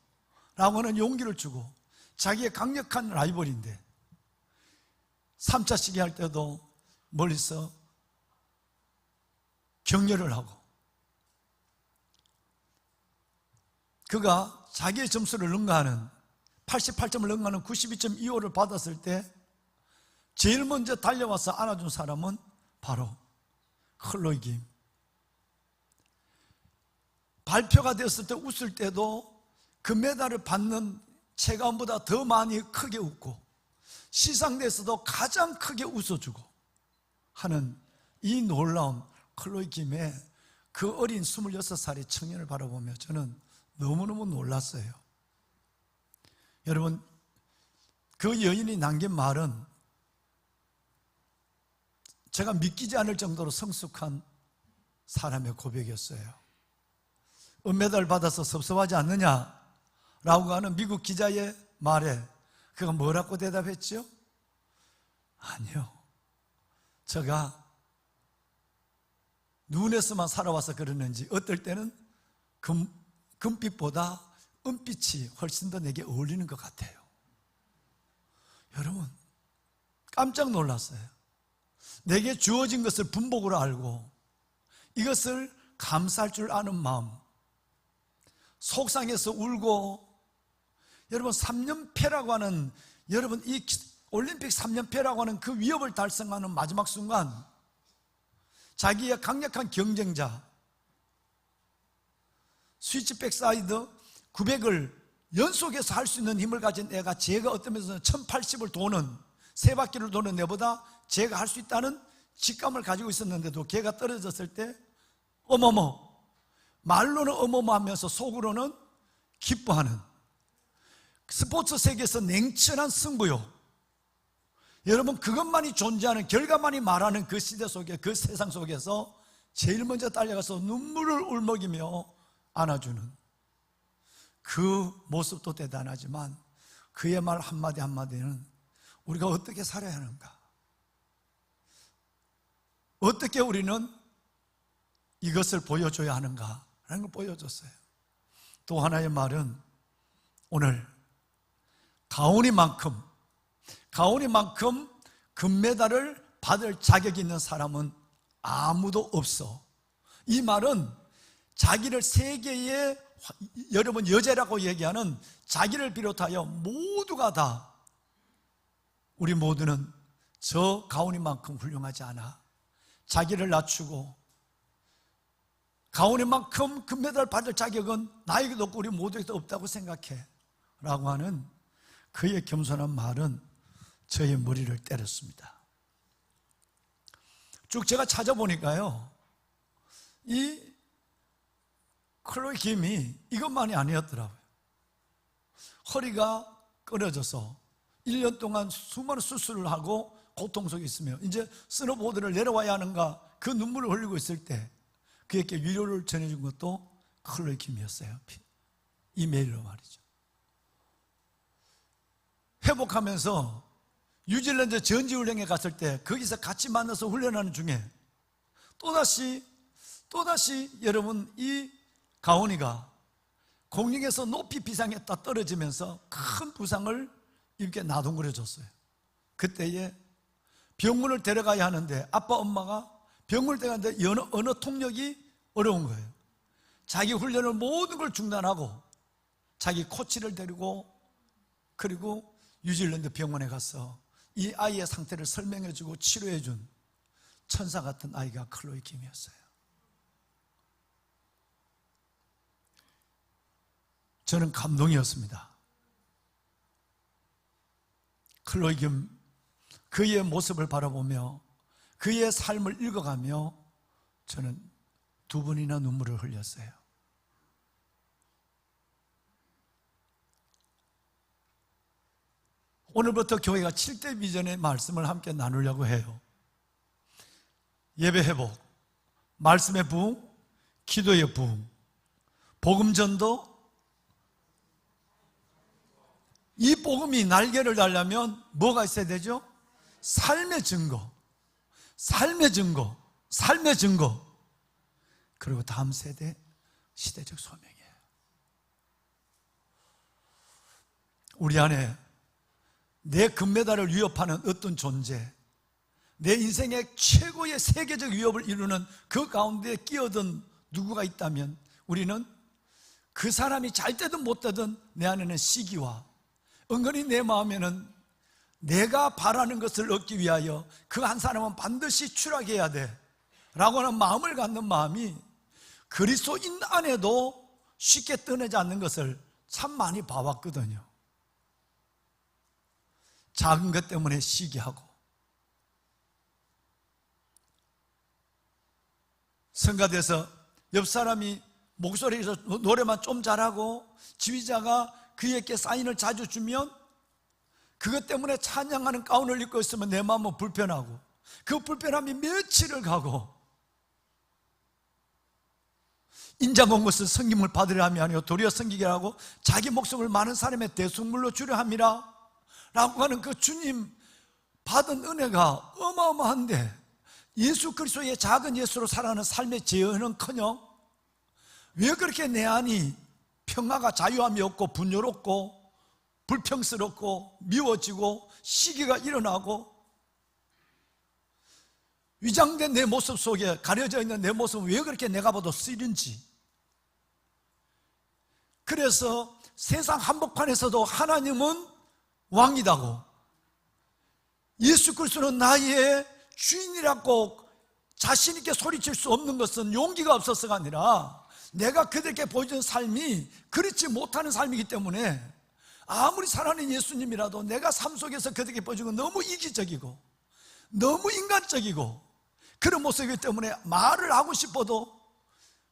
라고 하는 용기를 주고, 자기의 강력한 라이벌인데 3차 시기 할 때도 멀리서 격려를 하고, 그가 자기의 점수를 능가하는 88점을 능가하는 92.25를 받았을 때 제일 먼저 달려와서 안아준 사람은 바로 클로이 김. 발표가 됐을 때 웃을 때도 그 메달을 받는 최가훈보다 더 많이 크게 웃고, 시상대에서도 가장 크게 웃어주고 하는 이 놀라운 클로이 김의 그 어린 26살의 청년을 바라보며 저는 너무너무 놀랐어요. 여러분, 그 여인이 남긴 말은 제가 믿기지 않을 정도로 성숙한 사람의 고백이었어요. 은메달 받아서 섭섭하지 않느냐 라고 하는 미국 기자의 말에 그가 뭐라고 대답했죠? 아니요, 제가 눈에서만 살아와서 그러는지 어떨 때는 금빛보다 은빛이 훨씬 더 내게 어울리는 것 같아요. 여러분, 깜짝 놀랐어요. 내게 주어진 것을 분복으로 알고 이것을 감사할 줄 아는 마음, 속상해서 울고, 여러분 3연패라고 하는, 여러분 이 올림픽 3연패라고 하는 그 위협을 달성하는 마지막 순간 자기의 강력한 경쟁자 스위치백 사이드 900을 연속해서 할 수 있는 힘을 가진 애가, 제가 어떤 면에서는 1080을 도는, 세 바퀴를 도는 애보다 제가 할 수 있다는 직감을 가지고 있었는데도 걔가 떨어졌을 때 어머머, 말로는 어머머하면서 속으로는 기뻐하는, 스포츠 세계에서 냉철한 승부요. 여러분, 그것만이 존재하는, 결과만이 말하는 그 시대 속에, 그 세상 속에서 제일 먼저 달려가서 눈물을 울먹이며 안아주는 그 모습도 대단하지만 그의 말 한마디 한마디는 우리가 어떻게 살아야 하는가, 어떻게 우리는 이것을 보여줘야 하는가 라는 걸 보여줬어요. 또 하나의 말은 오늘 가온이만큼 금메달을 받을 자격이 있는 사람은 아무도 없어. 이 말은 자기를 세계의, 여러분 여제라고 얘기하는 자기를 비롯하여 모두가 다, 우리 모두는 저 가온이만큼 훌륭하지 않아. 자기를 낮추고 가온이만큼 금메달 받을 자격은 나에게도 없고 우리 모두에게도 없다고 생각해 라고 하는 그의 겸손한 말은 저의 머리를 때렸습니다. 쭉 제가 찾아보니까요, 이 클로이 김이 이것만이 아니었더라고요. 허리가 끊어져서 1년 동안 수많은 수술을 하고 고통 속에 있으며 이제 스노보드를 내려와야 하는가 그 눈물을 흘리고 있을 때 그에게 위로를 전해준 것도 클로이 김이었어요. 이메일로 말이죠. 회복하면서 뉴질랜드 전지훈련에 갔을 때 거기서 같이 만나서 훈련하는 중에 또다시 여러분 이 가온이가 공중에서 높이 비상했다 떨어지면서 큰 부상을 입게 나동거려줬어요. 그때에 병원을 데려가야 하는데 아빠 엄마가 병원을 데려가는데 언어 통역이 어려운 거예요. 자기 훈련을 모든 걸 중단하고 자기 코치를 데리고 그리고 뉴질랜드 병원에 가서 이 아이의 상태를 설명해주고 치료해준 천사 같은 아이가 클로이 김이었어요. 저는 감동이었습니다. 클로이 김, 그의 모습을 바라보며 그의 삶을 읽어가며 저는 두 번이나 눈물을 흘렸어요. 오늘부터 교회가 7대 비전의 말씀을 함께 나누려고 해요. 예배 회복, 말씀의 부흥, 기도의 부흥, 복음 전도. 이 복음이 날개를 달려면 뭐가 있어야 되죠? 삶의 증거, 삶의 증거, 삶의 증거. 그리고 다음 세대 시대적 소명이에요. 우리 안에 내 금메달을 위협하는 어떤 존재, 내 인생의 최고의 세계적 위협을 이루는 그 가운데 끼어든 누구가 있다면 우리는 그 사람이 잘 되든 못 되든 내 안에는 시기와 은근히 내 마음에는 내가 바라는 것을 얻기 위하여 그 한 사람은 반드시 추락해야 돼 라고 하는 마음을 갖는 마음이 그리스도인 안에도 쉽게 떠나지 않는 것을 참 많이 봐왔거든요. 작은 것 때문에 시기하고, 성가대에서 옆 사람이 목소리에서 노래만 좀 잘하고 지휘자가 그에게 사인을 자주 주면 그것 때문에 찬양하는 가운을 입고 있으면 내 마음은 불편하고 그 불편함이 며칠을 가고 인자공것을 섬김을 받으려 함이 아니요 도리어 섬기게 하고 자기 목숨을 많은 사람의 대속물로 주려 함이라 라고 하는 그 주님 받은 은혜가 어마어마한데 예수 그리스도의 작은 예수로 살아가는 삶의 제어는커녕 왜 그렇게 내 안이 평화가 자유함이 없고 분요롭고 불평스럽고 미워지고 시기가 일어나고 위장된 내 모습 속에 가려져 있는 내 모습은 왜 그렇게 내가 봐도 쓰린지. 그래서 세상 한복판에서도 하나님은 왕이다고, 예수 그리스도는 나의 주인이라고 자신 있게 소리칠 수 없는 것은 용기가 없어서가 아니라 내가 그들에게 보여준 삶이 그렇지 못하는 삶이기 때문에 아무리 사랑하는 예수님이라도 내가 삶 속에서 그들에게 보여준 건 너무 이기적이고 너무 인간적이고 그런 모습이기 때문에 말을 하고 싶어도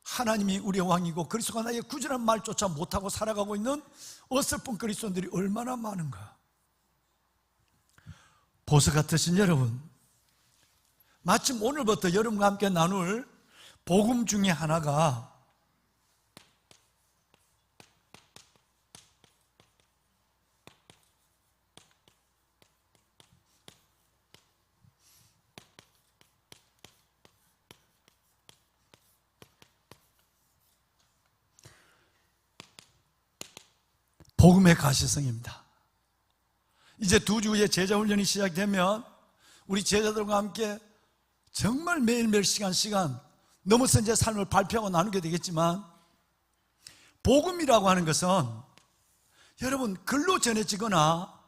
하나님이 우리의 왕이고 그리스도가 나의 구주라는 말조차 못하고 살아가고 있는 어설픈 그리스도인들이 얼마나 많은가. 보석 같으신 여러분, 마침 오늘부터 여러분과 함께 나눌 복음 중에 하나가 복음의 가시성입니다. 이제 2주의 제자훈련이 시작되면 우리 제자들과 함께 정말 매일매일 시간 너무 선제 삶을 발표하고 나누게 되겠지만, 복음이라고 하는 것은 여러분 글로 전해지거나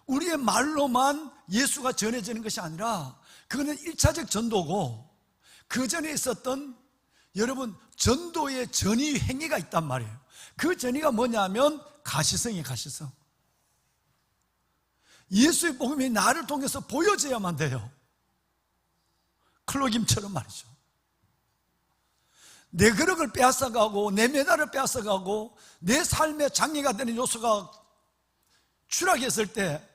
우리의 말로만 예수가 전해지는 것이 아니라 그거는 1차적 전도고 그 전에 있었던 여러분 전도의 전이 행위가 있단 말이에요. 그 전이가 뭐냐면 가시성이에요. 가시성. 예수의 복음이 나를 통해서 보여져야만 돼요. 클로김처럼 말이죠. 내 그릇을 빼앗아가고 내 메달을 빼앗아가고 내 삶의 장애가 되는 요소가 추락했을 때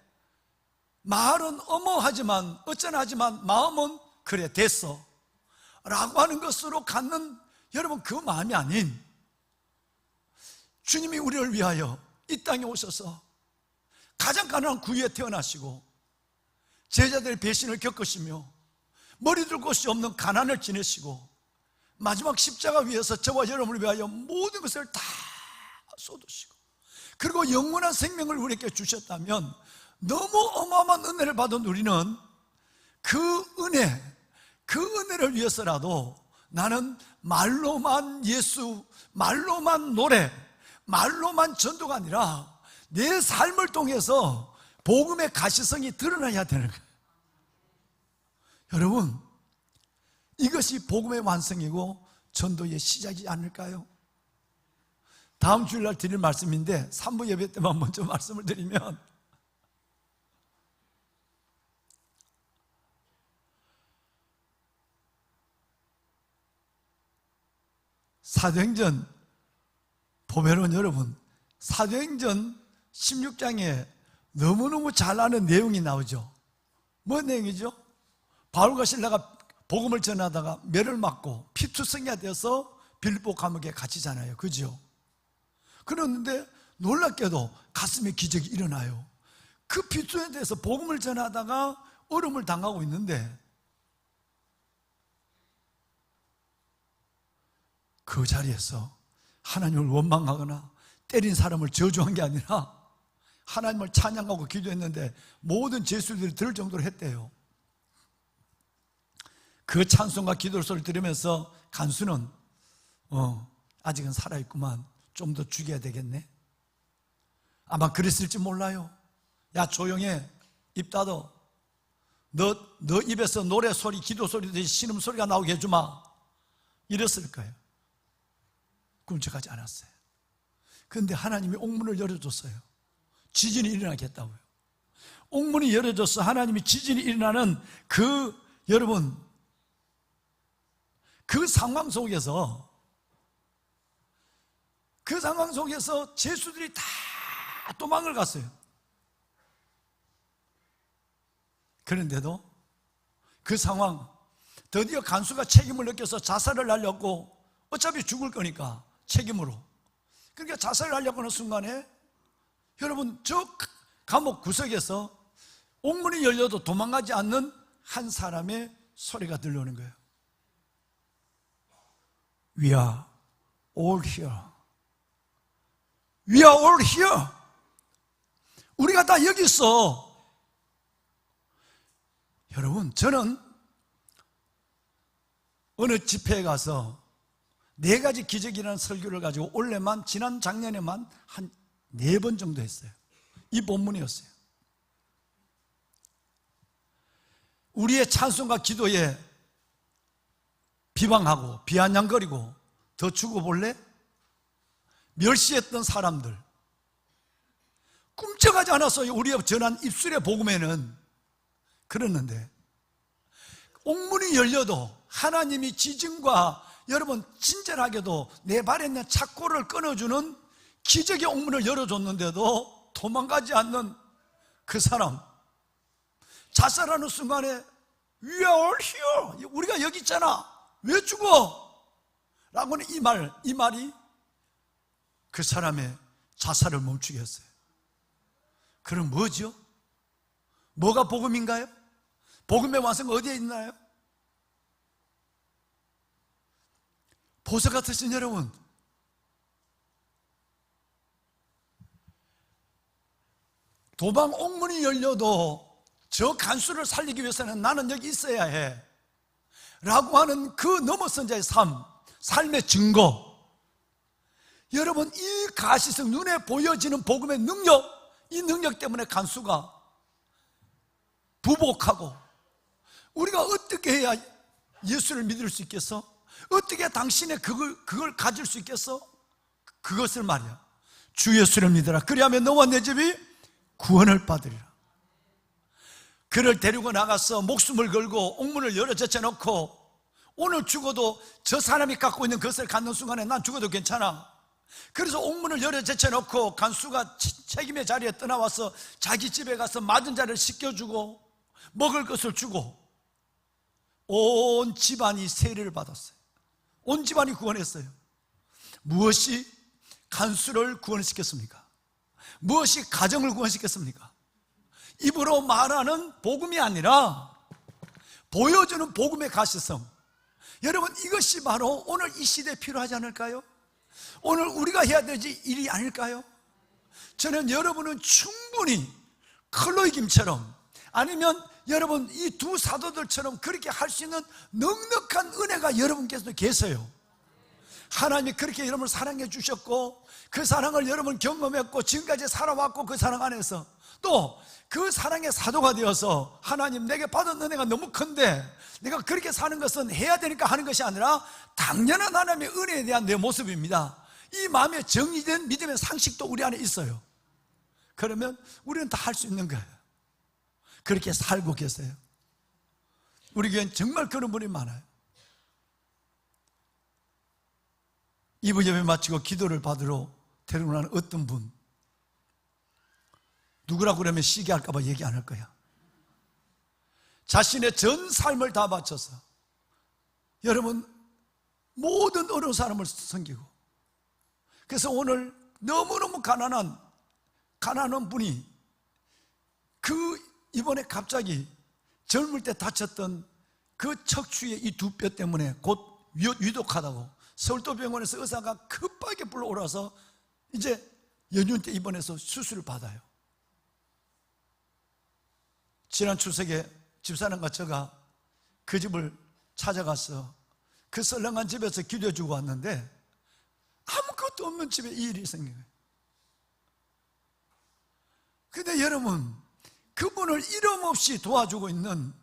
말은 어머하지만 어쩌나 하지만 마음은 그래 됐어 라고 하는 것으로 갖는 여러분 그 마음이 아닌, 주님이 우리를 위하여 이 땅에 오셔서 가장 가난한 구유에 태어나시고 제자들의 배신을 겪으시며 머리 둘 곳이 없는 가난을 지내시고 마지막 십자가 위에서 저와 여러분을 위하여 모든 것을 다 쏟으시고 그리고 영원한 생명을 우리에게 주셨다면 너무 어마어마한 은혜를 받은 우리는 그 은혜를 위해서라도 나는 말로만 예수, 말로만 노래, 말로만 전도가 아니라 내 삶을 통해서 복음의 가시성이 드러나야 되는 거예요. 여러분, 이것이 복음의 완성이고 전도의 시작이지 않을까요? 다음 주일날 드릴 말씀인데 3부 예배 때만 먼저 말씀을 드리면, 사도행전 보면은 여러분 사도행전 16장에 너무너무 잘 아는 내용이 나오죠. 뭔 내용이죠? 바울과 실라가 복음을 전하다가 매를 맞고 피투성이가 되어서 빌립보 감옥에 갇히잖아요. 그죠? 그런데 놀랍게도 가슴에 기적이 일어나요. 그 피투성에 대해서 복음을 전하다가 어려움을 당하고 있는데 그 자리에서 하나님을 원망하거나 때린 사람을 저주한 게 아니라 하나님을 찬양하고 기도했는데 모든 제수들이 들을 정도로 했대요. 그 찬송과 기도 소리를 들으면서 간수는 아직은 살아있구만, 좀 더 죽여야 되겠네. 아마 그랬을지 몰라요. 야 조용해, 입 닫어. 너 입에서 노래 소리, 기도 소리, 신음 소리가 나오게 해주마, 이랬을 거예요. 꿈쩍하지 않았어요. 그런데 하나님이 옥문을 열어줬어요. 지진이 일어나겠다고요. 옥문이 열어져서 하나님이 지진이 일어나는 여러분 그 상황 속에서 제수들이 다 도망을 갔어요. 그런데도 그 상황, 드디어 간수가 책임을 느껴서 자살을 하려고, 어차피 죽을 거니까 책임으로, 그러니까 자살을 하려고 하는 순간에 여러분 저 감옥 구석에서 옥문이 열려도 도망가지 않는 한 사람의 소리가 들려오는 거예요. We are all here. We are all here. 우리가 다 여기 있어. 여러분, 저는 어느 집회에 가서 4가지 기적이라는 설교를 가지고 올해만, 지난 작년에만 한 4번 정도 했어요. 이 본문이었어요. 우리의 찬송과 기도에 비방하고 비아냥거리고 더 주고 볼래? 멸시했던 사람들, 꿈쩍하지 않았어요. 우리가 전한 입술의 복음에는. 그랬는데 옥문이 열려도 하나님이 지증과 여러분 친절하게도 내 발에 있는 착고를 끊어주는 기적의 옥문을 열어줬는데도 도망가지 않는 그 사람, 자살하는 순간에 We are all here. 우리가 여기 있잖아. 왜 죽어? 라고는 이 말이 그 사람의 자살을 멈추게 했어요. 그럼 뭐죠? 뭐가 복음인가요? 복음의 완성은 어디에 있나요? 보석 같으신 여러분, 도방 옥문이 열려도 저 간수를 살리기 위해서는 나는 여기 있어야 해 라고 하는 그 넘어선 자의 삶의 증거. 여러분, 이 가시성, 눈에 보여지는 복음의 능력, 이 능력 때문에 간수가 부복하고, 우리가 어떻게 해야 예수를 믿을 수 있겠어? 어떻게 당신의 그걸 가질 수 있겠어? 그것을 말이야, 주 예수를 믿어라. 그리하면 너와 내 집이 구원을 받으리라. 그를 데리고 나가서 목숨을 걸고 옥문을 열어 제쳐놓고, 오늘 죽어도 저 사람이 갖고 있는 것을 갖는 순간에 난 죽어도 괜찮아. 그래서 옥문을 열어 제쳐놓고 간수가 책임의 자리에 떠나와서 자기 집에 가서 맞은 자를 씻겨주고 먹을 것을 주고 온 집안이 세례를 받았어요. 온 집안이 구원했어요. 무엇이 간수를 구원시켰습니까? 무엇이 가정을 구원시켰습니까? 입으로 말하는 복음이 아니라 보여주는 복음의 가시성. 여러분, 이것이 바로 오늘 이 시대에 필요하지 않을까요? 오늘 우리가 해야 되지 일이 아닐까요? 저는 여러분은 충분히 클로이 김처럼, 아니면 여러분 이 두 사도들처럼 그렇게 할 수 있는 넉넉한 은혜가 여러분께서 계세요. 하나님이 그렇게 여러분을 사랑해 주셨고, 그 사랑을 여러분 경험했고, 지금까지 살아왔고, 그 사랑 안에서 또 그 사랑의 사도가 되어서 하나님 내게 받은 은혜가 너무 큰데 내가 그렇게 사는 것은 해야 되니까 하는 것이 아니라 당연한 하나님의 은혜에 대한 내 모습입니다. 이 마음에 정의된 믿음의 상식도 우리 안에 있어요. 그러면 우리는 다 할 수 있는 거예요. 그렇게 살고 계세요. 우리 교회는 정말 그런 분이 많아요. 2부 예배 마치고 기도를 받으러 데리고 나는 어떤 분, 누구라고 그러면 시기 할까 봐 얘기 안 할 거야. 자신의 전 삶을 다 바쳐서 여러분 모든 어려운 사람을 섬기고, 그래서 오늘 너무너무 가난한 분이 이번에 갑자기 젊을 때 다쳤던 그 척추의 이 두 뼈 때문에 곧 위독하다고 서울도병원에서 의사가 급하게 불러오라서 이제 연휴 때 입원해서 수술을 받아요. 지난 추석에 집사람과 제가 그 집을 찾아가서 그 썰렁한 집에서 기도해 주고 왔는데 아무것도 없는 집에 이 일이 생긴 거예요. 근데 여러분, 그분을 이름 없이 도와주고 있는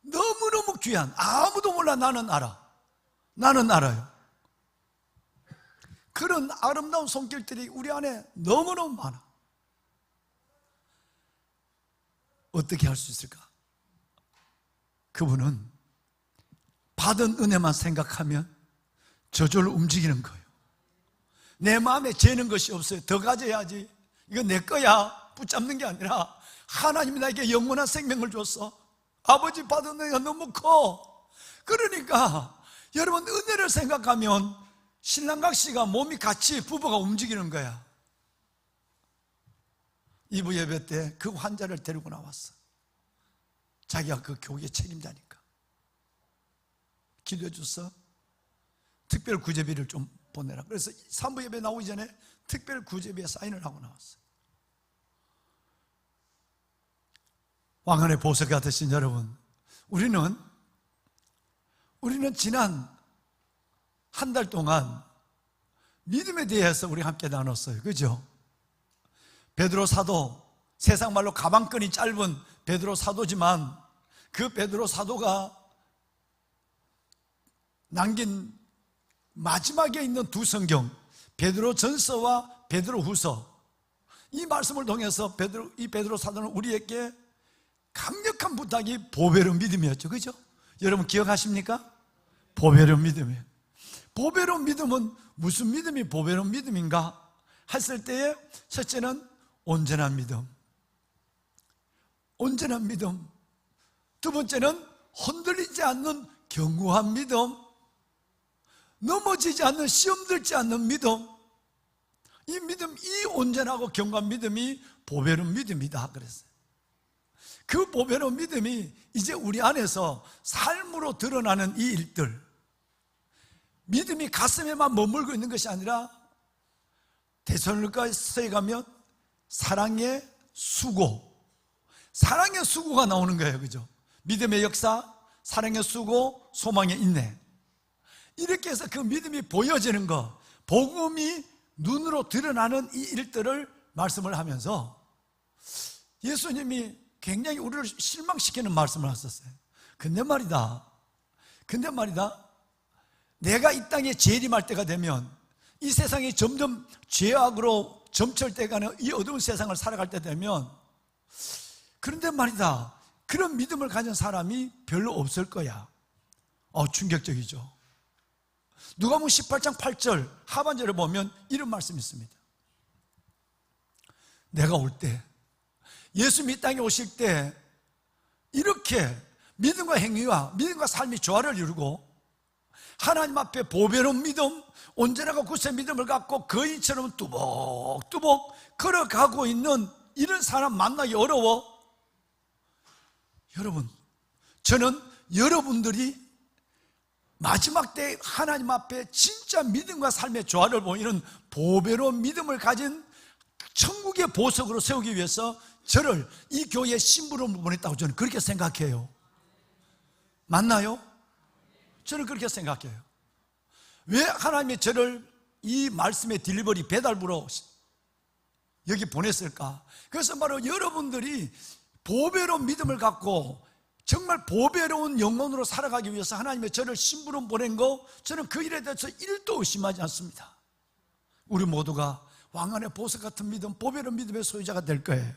너무너무 귀한, 아무도 몰라, 나는 알아요. 그런 아름다운 손길들이 우리 안에 너무너무 많아. 어떻게 할 수 있을까? 그분은 받은 은혜만 생각하면 저절로 움직이는 거예요. 내 마음에 재는 것이 없어요. 더 가져야지, 이거 내 거야 붙잡는 게 아니라 하나님이 나에게 영원한 생명을 줬어. 아버지 받은 은혜가 너무 커. 그러니까 여러분, 은혜를 생각하면 신랑각 씨가 몸이 같이 부부가 움직이는 거야. 2부 예배 때 그 환자를 데리고 나왔어. 자기가 그 교회 책임자니까. 기도해 줬어? 특별 구제비를 좀 보내라. 그래서 3부 예배 나오기 전에 특별 구제비에 사인을 하고 나왔어요. 왕안의 보석가 되신 여러분, 우리는 지난 한 달 동안 믿음에 대해서 우리 함께 나눴어요. 그죠? 베드로 사도, 세상 말로 가방끈이 짧은 베드로 사도지만 그 베드로 사도가 남긴 마지막에 있는 두 성경, 베드로 전서와 베드로 후서, 이 말씀을 통해서 이 베드로 사도는 우리에게 강력한 부탁이 보배로운 믿음이었죠. 그죠? 여러분 기억하십니까? 보배로운 믿음이에요. 보배로운 믿음은 무슨 믿음이 보배로운 믿음인가 했을 때에 첫째는 온전한 믿음, 온전한 믿음. 두 번째는 흔들리지 않는 견고한 믿음, 넘어지지 않는, 시험 들지 않는 믿음. 이 믿음, 이 온전하고 견고한 믿음이 보배로운 믿음이다 그랬어요. 그 보배로운 믿음이 이제 우리 안에서 삶으로 드러나는 이 일들, 믿음이 가슴에만 머물고 있는 것이 아니라 데살로니가서에 가면 사랑의 수고, 사랑의 수고가 나오는 거예요. 그죠? 믿음의 역사, 사랑의 수고, 소망의 인내. 이렇게 해서 그 믿음이 보여지는 것, 복음이 눈으로 드러나는 이 일들을 말씀을 하면서 예수님이 굉장히 우리를 실망시키는 말씀을 하셨어요. 근데 말이다, 내가 이 땅에 재림할 때가 되면, 이 세상이 점점 죄악으로 점철돼 가는 이 어두운 세상을 살아갈 때 되면, 그런데 말이다, 그런 믿음을 가진 사람이 별로 없을 거야. 충격적이죠. 누가복음 18장 8절 하반절을 보면 이런 말씀이 있습니다. 내가 올 때, 예수님이 이 땅에 오실 때 이렇게 믿음과 행위와 믿음과 삶이 조화를 이루고 하나님 앞에 보배로운 믿음, 온전하고 굳센 믿음을 갖고 거인처럼 뚜벅뚜벅 걸어가고 있는 이런 사람 만나기 어려워. 여러분, 저는 여러분들이 마지막 때 하나님 앞에 진짜 믿음과 삶의 조화를 보이는 보배로운 믿음을 가진 천국의 보석으로 세우기 위해서 저를 이 교회에 심부름을 보냈다고 저는 그렇게 생각해요. 맞나요? 저는 그렇게 생각해요. 왜 하나님이 저를 이 말씀의 딜리버리 배달부로 여기 보냈을까? 그래서 바로 여러분들이 보배로운 믿음을 갖고 정말 보배로운 영혼으로 살아가기 위해서 하나님의 저를 심부름 보낸 거, 저는 그 일에 대해서 1도 의심하지 않습니다. 우리 모두가 왕안의 보석 같은 믿음, 보배로운 믿음의 소유자가 될 거예요.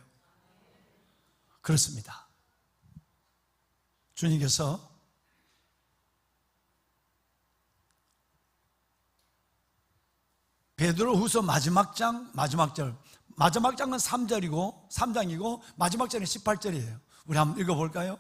그렇습니다. 주님께서 베드로후서 마지막 장, 마지막 절, 마지막 장은 3장이고 마지막 절은 18절이에요. 우리 한번 읽어볼까요?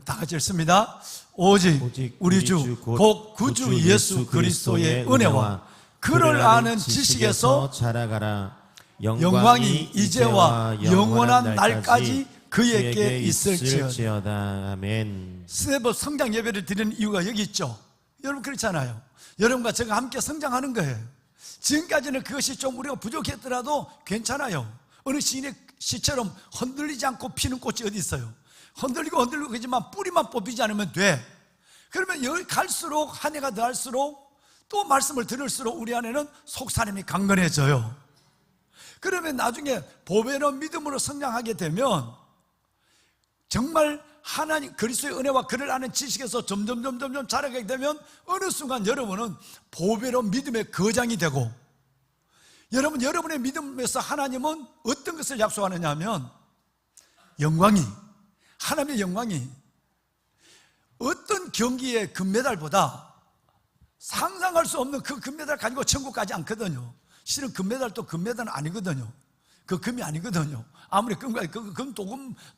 다 같이 읽습니다. 오직 우리 주 곧 구주 예수 그리스도의 은혜와 그를 아는 지식에서 자라가라. 영광이 이제와 영원한 날까지 그에게 있을지어다. 있을지어다. 아멘. 스네버 성장 예배를 드리는 이유가 여기 있죠. 여러분 그렇잖아요. 여러분과 제가 함께 성장하는 거예요. 지금까지는 그것이 좀 우리가 부족했더라도 괜찮아요. 어느 시인의 시처럼 흔들리지 않고 피는 꽃이 어디 있어요? 흔들리고 그렇지만 뿌리만 뽑히지 않으면 돼. 그러면 여기 갈수록, 한 해가 더할수록, 또 말씀을 들을수록 우리 안에는 속사람이 강건해져요. 그러면 나중에 보배로운 믿음으로 성장하게 되면 정말 하나님 그리스도의 은혜와 그를 아는 지식에서 점점 자라게 되면 어느 순간 여러분은 보배로운 믿음의 거장이 되고, 여러분의 믿음에서 하나님은 어떤 것을 약속하느냐 하면 하나님의 영광이 어떤 경기의 금메달보다 상상할 수 없는 그 금메달 가지고 천국 가지 않거든요. 실은 금메달도 금메달은 아니거든요. 그 금이 아니거든요. 아무리 금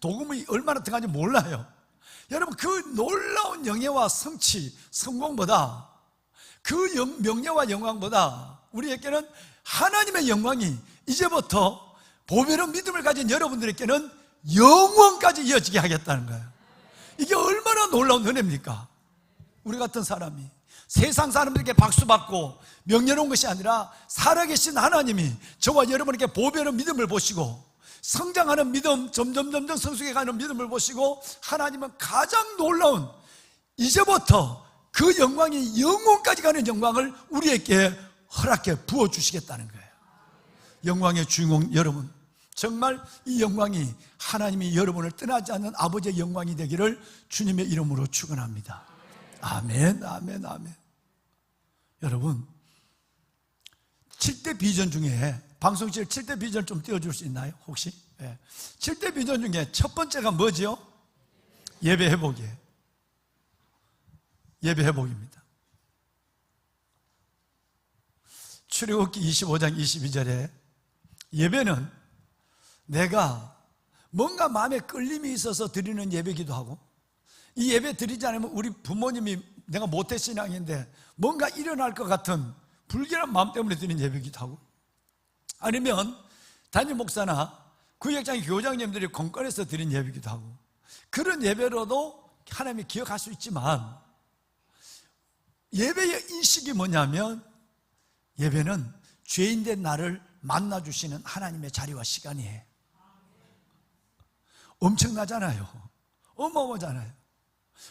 도금이 얼마나 들어간지 몰라요. 여러분, 그 놀라운 영예와 성취, 성공보다, 그 명예와 영광보다 우리에게는 하나님의 영광이 이제부터 보배로운 믿음을 가진 여러분들에게는 영원까지 이어지게 하겠다는 거예요. 이게 얼마나 놀라운 은혜입니까? 우리 같은 사람이 세상 사람들에게 박수받고 명예로운 것이 아니라 살아계신 하나님이 저와 여러분에게 보배는 믿음을 보시고 성장하는 믿음, 점점 성숙해가는 믿음을 보시고 하나님은 가장 놀라운 이제부터 그 영광이 영원까지 가는 영광을 우리에게 허락해 부어주시겠다는 거예요. 영광의 주인공 여러분, 정말 이 영광이 하나님이 여러분을 떠나지 않는 아버지의 영광이 되기를 주님의 이름으로 축원합니다. 아멘, 아멘, 아멘. 여러분, 7대 비전 중에 방송실 7대 비전 좀 띄워줄 수 있나요? 혹시? 네. 7대 비전 중에 첫 번째가 뭐지요? 예배 회복이에요. 예배 회복입니다. 출애굽기 25장 22절에 예배는 내가 뭔가 마음에 끌림이 있어서 드리는 예배기도 하고, 이 예배 드리지 않으면 우리 부모님이 내가 모태신앙인데 뭔가 일어날 것 같은 불길한 마음 때문에 드리는 예배기도 하고, 아니면 담임 목사나 구역장 교장님들이 건건해서 드린 예배기도 하고, 그런 예배로도 하나님이 기억할 수 있지만, 예배의 인식이 뭐냐면 예배는 죄인된 나를 만나주시는 하나님의 자리와 시간이에요. 엄청나잖아요. 어마어마하잖아요.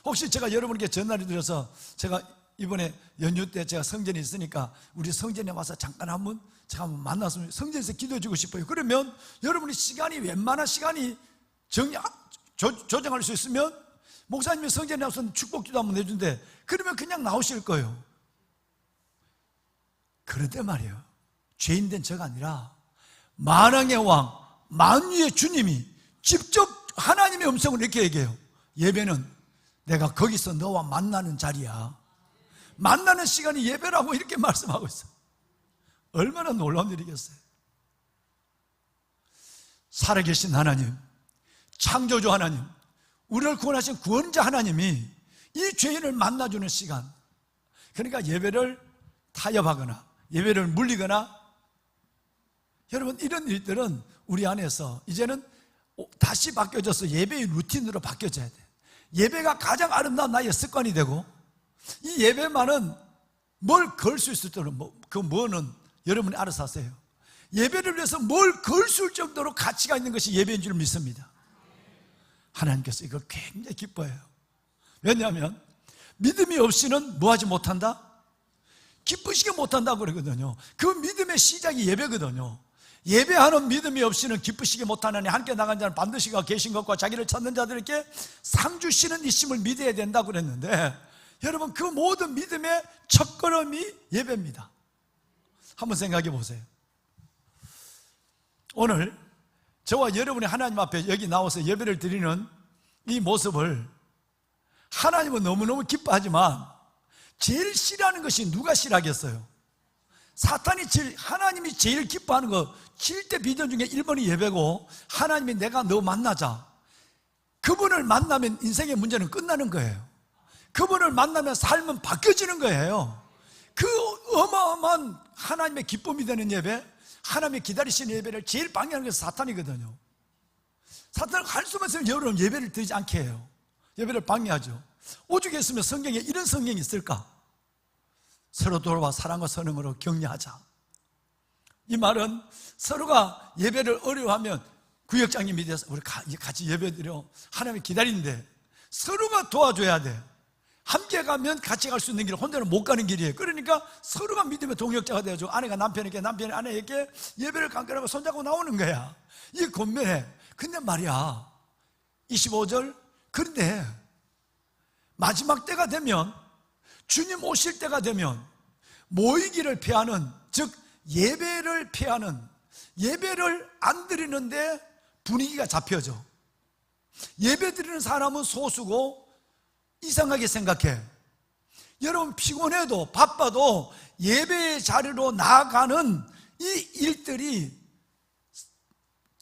혹시 제가 여러분께 전화를 드려서 제가 이번에 연휴 때 제가 성전에 있으니까 우리 성전에 와서 잠깐 한번 제가 한번 만났으면 성전에서 기도해 주고 싶어요. 그러면 여러분이 시간이 웬만한 시간이 조정할 수 있으면 목사님이 성전에 와서 축복기도 한번 해준대. 그러면 그냥 나오실 거예요. 그런데 말이에요, 죄인된 저가 아니라 만왕의 왕, 만유의 주님이 직접 하나님의 음성을 이렇게 얘기해요. 예배는 내가 거기서 너와 만나는 자리야. 만나는 시간이 예배라고 이렇게 말씀하고 있어요. 얼마나 놀라운 일이겠어요. 살아계신 하나님, 창조주 하나님, 우리를 구원하신 구원자 하나님이 이 죄인을 만나주는 시간, 그러니까 예배를 타협하거나 예배를 물리거나, 여러분 이런 일들은 우리 안에서 이제는 다시 바뀌어져서 예배의 루틴으로 바뀌어져야 돼. 예배가 가장 아름다운 나의 습관이 되고, 이 예배만은 뭘 걸 수 있을 정도로, 그 뭐는 여러분이 알아서 하세요. 예배를 위해서 뭘 걸 수 있을 정도로 가치가 있는 것이 예배인 줄 믿습니다. 하나님께서 이걸 굉장히 기뻐해요. 왜냐하면 믿음이 없이는 뭐 하지 못한다? 기쁘시게 못한다고 그러거든요. 그 믿음의 시작이 예배거든요. 예배하는 믿음이 없이는 기쁘시게 못하느니 함께 나간 자는 반드시 가 계신 것과 자기를 찾는 자들에게 상 주시는 이심을 믿어야 된다고 그랬는데, 여러분 그 모든 믿음의 첫걸음이 예배입니다. 한번 생각해 보세요. 오늘 저와 여러분이 하나님 앞에 여기 나와서 예배를 드리는 이 모습을 하나님은 너무너무 기뻐하지만 제일 싫어하는 것이 누가 싫어하겠어요? 사탄이 하나님이 제일 기뻐하는 거 7대 비전 중에 1번이 예배고, 하나님이 내가 너 만나자, 그분을 만나면 인생의 문제는 끝나는 거예요. 그분을 만나면 삶은 바뀌어지는 거예요. 그 어마어마한 하나님의 기쁨이 되는 예배, 하나님이 기다리시는 예배를 제일 방해하는 것이 사탄이거든요. 사탄은 할 수만 있으면 여러분 예배를 드리지 않게 해요. 예배를 방해하죠. 오죽 했으면 성경에 이런 성경이 있을까? 서로 돌아와 사랑과 선행으로 격려하자. 이 말은 서로가 예배를 어려워하면 구역장님이 돼서 우리 같이 예배 드려, 하나님이 기다리는데 서로가 도와줘야 돼. 함께 가면 같이 갈 수 있는 길, 혼자는 못 가는 길이에요. 그러니까 서로가 믿음의 동역자가 되어주고, 아내가 남편에게, 남편이 아내에게 예배를 간결하고 손잡고 나오는 거야. 이게 권면해. 근데 말이야, 25절, 그런데 마지막 때가 되면, 주님 오실 때가 되면 모이기를 피하는, 즉 예배를 피하는, 예배를 안 드리는데 분위기가 잡혀져. 예배 드리는 사람은 소수고 이상하게 생각해. 여러분 피곤해도 바빠도 예배의 자리로 나아가는 이 일들이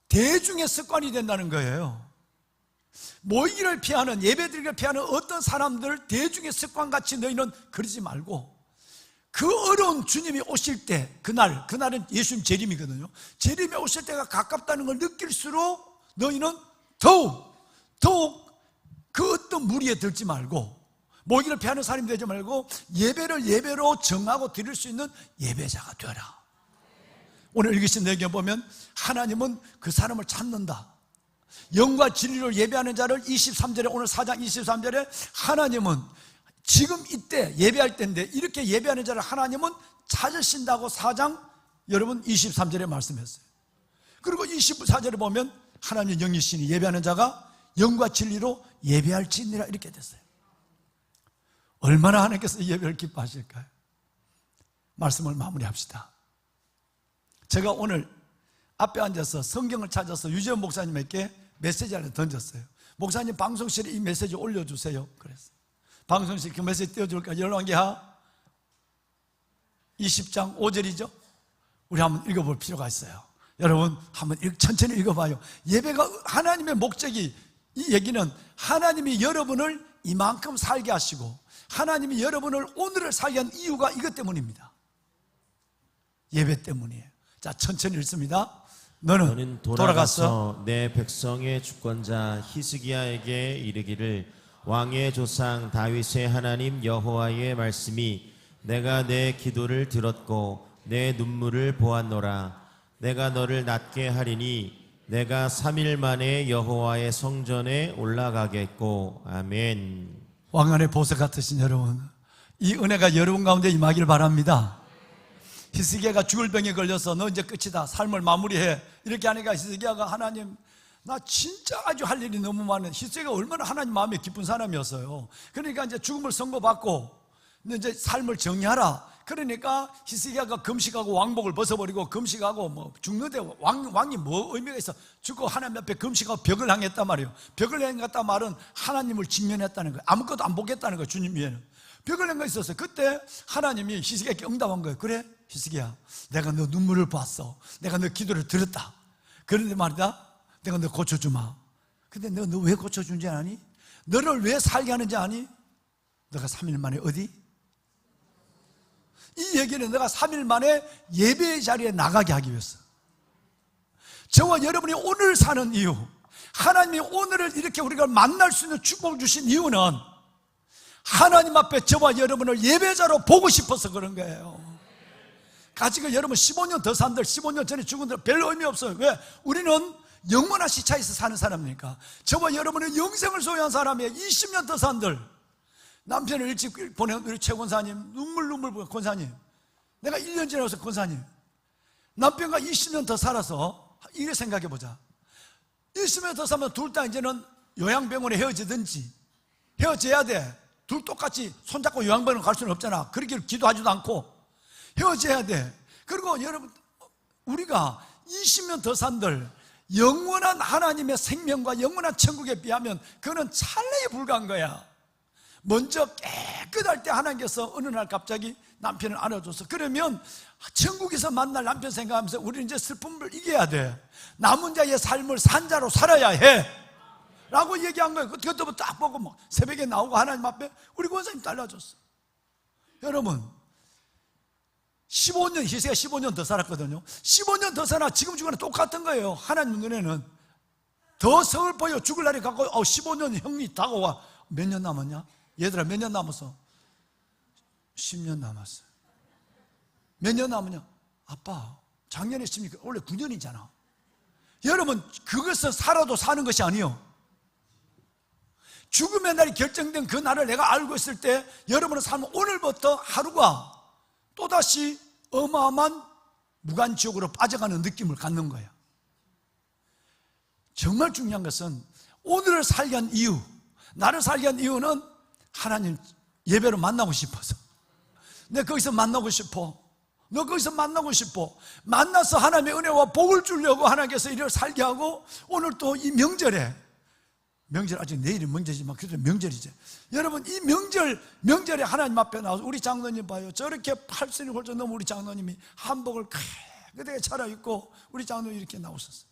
대중의 습관이 된다는 거예요. 모이기를 피하는, 예배드리기를 피하는 어떤 사람들 대중의 습관같이 너희는 그러지 말고, 그 어려운 주님이 오실 때, 그날은 예수님 재림이거든요. 재림에 오실 때가 가깝다는 걸 느낄수록 너희는 더욱 그 어떤 무리에 들지 말고 모이기를 피하는 사람이 되지 말고 예배를 예배로 정하고 드릴 수 있는 예배자가 되어라. 오늘 읽으신 내용 보면 하나님은 그 사람을 찾는다. 영과 진리로 예배하는 자를 23절에, 오늘 4장 23절에 하나님은 지금 이때 예배할 때인데 이렇게 예배하는 자를 하나님은 찾으신다고 4장 여러분 23절에 말씀했어요. 그리고 24절에 보면 하나님 영이시니 예배하는 자가 영과 진리로 예배할지니라 이렇게 됐어요. 얼마나 하나님께서 예배를 기뻐하실까요? 말씀을 마무리합시다. 제가 오늘 앞에 앉아서 성경을 찾아서 유재현 목사님에게 메시지를 던졌어요. 목사님 방송실에 이 메시지 올려주세요. 그랬어요. 방송실 그 메시지 띄워줄까? 열왕기하 20장 5절이죠. 우리 한번 읽어볼 필요가 있어요. 여러분 한번 천천히 읽어봐요. 예배가 하나님의 목적이, 이 얘기는 하나님이 여러분을 이만큼 살게 하시고 하나님이 여러분을 오늘을 살게 한 이유가 이것 때문입니다. 예배 때문이에요. 자, 천천히 읽습니다. 너는 돌아가서 내 백성의 주권자 히스기야에게 이르기를 왕의 조상 다윗의 하나님 여호와의 말씀이 내가 내 기도를 들었고 내 눈물을 보았노라. 내가 너를 낫게 하리니 내가 3일 만에 여호와의 성전에 올라가겠고. 아멘. 왕관의 보석 같으신 여러분, 이 은혜가 여러분 가운데 임하길 바랍니다. 히스기야가 죽을 병에 걸려서 너 이제 끝이다, 삶을 마무리해, 이렇게 하니까 히스기야가 하나님 나 진짜 아주 할 일이 너무 많은, 히스기야가 얼마나 하나님 마음에 기쁜 사람이었어요. 그러니까 이제 죽음을 선고받고 이제 삶을 정리하라. 그러니까 히스기야가 금식하고 왕복을 벗어버리고 금식하고 뭐 죽는데 왕이 뭐 의미가 있어? 죽고 하나님 앞에 금식하고 벽을 향했단 말이에요. 벽을 향했단 말은 하나님을 직면했다는 거예요. 아무것도 안 보겠다는 거예요. 주님 위에는 벽을 향해 있었어요. 그때 하나님이 히스기야에게 응답한 거예요. 그래 히스기야, 내가 너 눈물을 봤어. 내가 너 기도를 들었다. 그런데 말이다, 내가 너 고쳐주마. 근데 너 왜 고쳐준지 아니? 너를 왜 살게 하는지 아니? 너가 3일 만에 어디? 이 얘기는 내가 3일 만에 예배의 자리에 나가게 하기 위해서. 저와 여러분이 오늘 사는 이유, 하나님이 오늘을 이렇게 우리가 만날 수 있는 축복을 주신 이유는 하나님 앞에 저와 여러분을 예배자로 보고 싶어서 그런 거예요. 가지고 여러분 15년 더 산들, 15년 전에 죽은 들 별 의미 없어요. 왜? 우리는 영원한 시차에서 사는 사람이니까. 저와 여러분은 영생을 소유한 사람이에요. 20년 더 산들. 남편을 일찍 보낸 우리 최 권사님, 눈물 보여. 권사님, 내가 1년 전에 와서 권사님, 남편과 20년 더 살아서 이래 생각해 보자. 20년 더 살면 둘 다 이제는 요양병원에 헤어지든지, 헤어져야 돼. 둘 똑같이 손잡고 요양병원 갈 수는 없잖아. 그렇게 기도하지도 않고 헤어져야 돼. 그리고 여러분, 우리가 20년 더 산들 영원한 하나님의 생명과 영원한 천국에 비하면 그거는 찰나에 불과한 거야. 먼저 깨끗할 때 하나님께서 어느 날 갑자기 남편을 안아줘서, 그러면 천국에서 만날 남편 생각하면서 우리는 이제 슬픔을 이겨야 돼. 남은 자의 삶을 산자로 살아야 해 라고 얘기한 거예요. 그것도 딱 보고 막 새벽에 나오고 하나님 앞에 우리 권사님 달라졌어. 여러분 15년, 히스기야가 15년 더 살았거든요. 15년 더 살아 지금 죽으나 똑같은 거예요. 하나님 눈에는 더 서글퍼요. 죽을 날이 가까워. 15년 형이 다가와. 몇 년 남았냐? 얘들아 몇 년 남았어? 10년 남았어. 몇 년 남았냐? 아빠 작년에 했으니까 원래 9년이잖아. 여러분 그것은 살아도 사는 것이 아니요, 죽음의 날이 결정된 그 날을 내가 알고 있을 때 여러분의 삶은 오늘부터 하루가 또다시 어마어마한 무간지옥으로 빠져가는 느낌을 갖는 거야. 정말 중요한 것은 오늘을 살게 한 이유, 나를 살게 한 이유는 하나님 예배로 만나고 싶어서. 내가 거기서 만나고 싶어. 너 거기서 만나고 싶어. 만나서 하나님의 은혜와 복을 주려고 하나님께서 이를 살게 하고, 오늘 또 이 명절에, 명절 아직 내일이 명절이지만 그래도 명절이죠. 여러분 이 명절에 하나님 앞에 나와서 우리 장로님 봐요. 저렇게 8선이 홀쭉 넘은 우리 장로님이 한복을 깨끗하게 차려입고 우리 장로님이 이렇게 나오셨어요.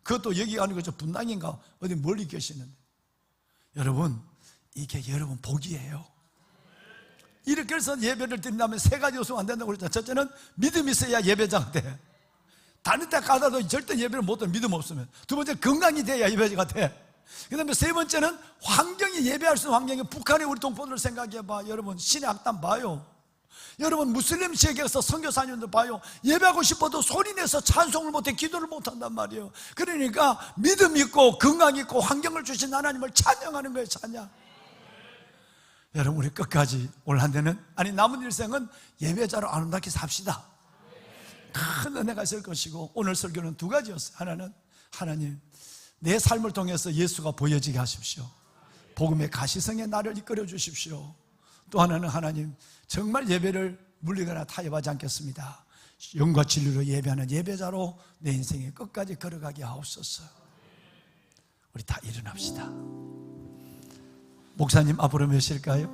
그것도 여기가 아니고 저 분당인가 어디 멀리 계시는데, 여러분 이게 여러분 복이에요. 이렇게 해서 예배를 드린다면 세 가지 요소가 안 된다고 그랬잖아요. 첫째는 믿음이 있어야 예배자가 돼. 다른 데 가다도 절대 예배를 못 해, 믿음 없으면. 두 번째 건강이 돼야 예배자가 돼. 그 다음에 세 번째는 환경이, 예배할 수 있는 환경이, 북한의 우리 동포들 생각해봐. 여러분 신의 악단 봐요. 여러분 무슬림 지역에서 선교사님들 봐요. 예배하고 싶어도 소리내서 찬송을 못해, 기도를 못한단 말이에요. 그러니까 믿음 있고 건강 있고 환경을 주신 하나님을 찬양하는 거예요. 찬양. 여러분 우리 끝까지 올 한 해는, 아니 남은 일생은 예배자로 아름답게 삽시다. 큰 은혜가 있을 것이고, 오늘 설교는 두 가지였어요. 하나는 하나님 내 삶을 통해서 예수가 보여지게 하십시오. 복음의 가시성에 나를 이끌어 주십시오. 또 하나는 하나님 정말 예배를 물리거나 타협하지 않겠습니다. 영과 진리로 예배하는 예배자로 내 인생의 끝까지 걸어가게 하옵소서. 우리 다 일어납시다. 목사님 앞으로 몇일까요?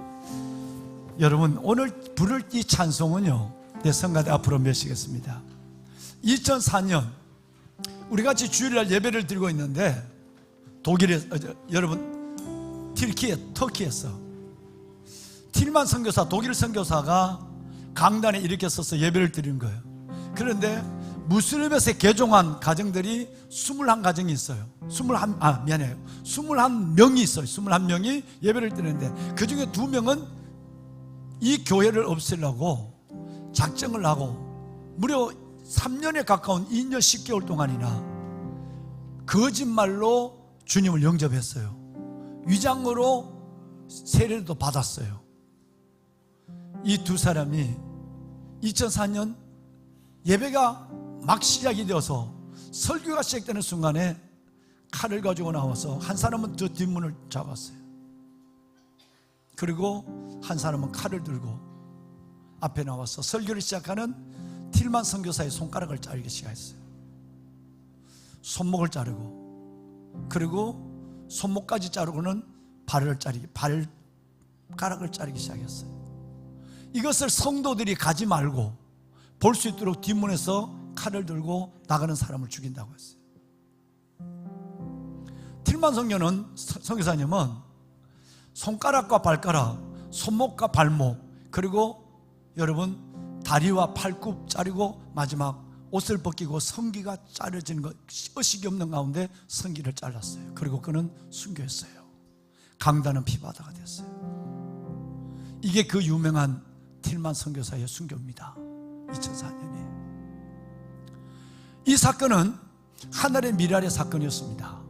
여러분 오늘 부를 이 찬송은요, 내 성가대 앞으로 몇이겠습니다. 2004년 우리 같이 주일날 예배를 드리고 있는데, 독일에, 여러분 터키에서 틸만 선교사, 독일 선교사가 강단에 이렇게 서서 예배를 드리는 거예요. 그런데 무슬림에서 개종한 가정들이 21가정이 있어요. 21명이 있어요. 21명이 예배를 드리는데, 그 중에 2명은 이 교회를 없애려고 작정을 하고 무려 3년에 가까운 2년 10개월 동안이나 거짓말로 주님을 영접했어요. 위장으로 세례도 받았어요. 이 두 사람이 2004년 예배가 막 시작이 되어서 설교가 시작되는 순간에 칼을 가지고 나와서 한 사람은 저 뒷문을 잡았어요. 그리고 한 사람은 칼을 들고 앞에 나와서 설교를 시작하는 틸만 선교사의 손가락을 자르기 시작했어요. 손목을 자르고, 그리고 손목까지 자르고는 발가락을 자르기 시작했어요. 이것을 성도들이 가지 말고 볼 수 있도록 뒷문에서 칼을 들고 나가는 사람을 죽인다고 했어요. 틸만 선교사님은 손가락과 발가락, 손목과 발목, 그리고 여러분 다리와 팔굽 자르고 마지막 옷을 벗기고 성기가 자르지는 것, 의식이 없는 가운데 성기를 잘랐어요. 그리고 그는 순교했어요. 강단은 피바다가 됐어요. 이게 그 유명한 틸만 선교사의 순교입니다. 2004년에. 이 사건은 하늘의 미랄의 사건이었습니다.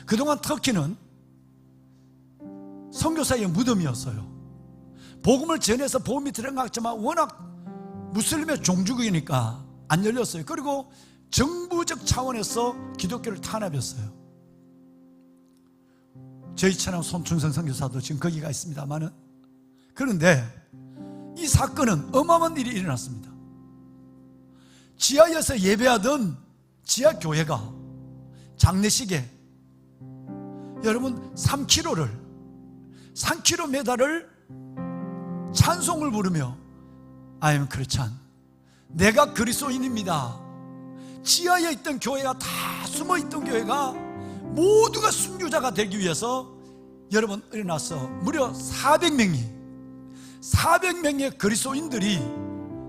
그동안 터키는 선교사의 무덤이었어요. 복음을 전해서 복음이 들어갔지만 워낙 무슬림의 종주국이니까 안 열렸어요. 그리고 정부적 차원에서 기독교를 탄압했어요. 저희 차량 손충성 선교사도 지금 거기가 있습니다만은, 그런데 이 사건은 어마어마한 일이 일어났습니다. 지하에서 예배하던 지하교회가 장례식에 여러분 3km를 찬송을 부르며 I am Christian, 내가 그리스도인입니다. 지하에 있던 교회가, 다 숨어있던 교회가 모두가 순교자가 되기 위해서 여러분 일어나서 무려 400명의 그리스도인들이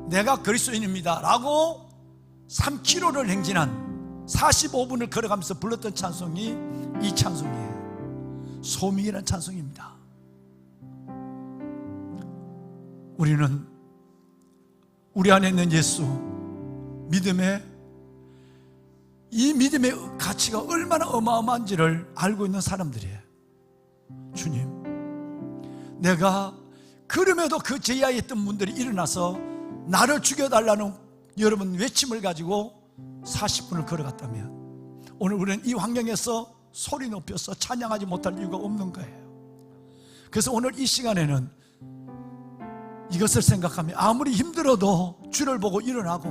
내가 그리스도인입니다 라고 3km를 행진한 45분을 걸어가면서 불렀던 찬송이 이 찬송이에요. 소명이라는 찬송입니다. 우리는 우리 안에 있는 예수, 이 믿음의 가치가 얼마나 어마어마한지를 알고 있는 사람들이에요. 주님, 내가 그럼에도 그 지하에 있던 분들이 일어나서 나를 죽여달라는 여러분 외침을 가지고 40분을 걸어갔다면, 오늘 우리는 이 환경에서 소리 높여서 찬양하지 못할 이유가 없는 거예요. 그래서 오늘 이 시간에는 이것을 생각하며 아무리 힘들어도 주를 보고 일어나고,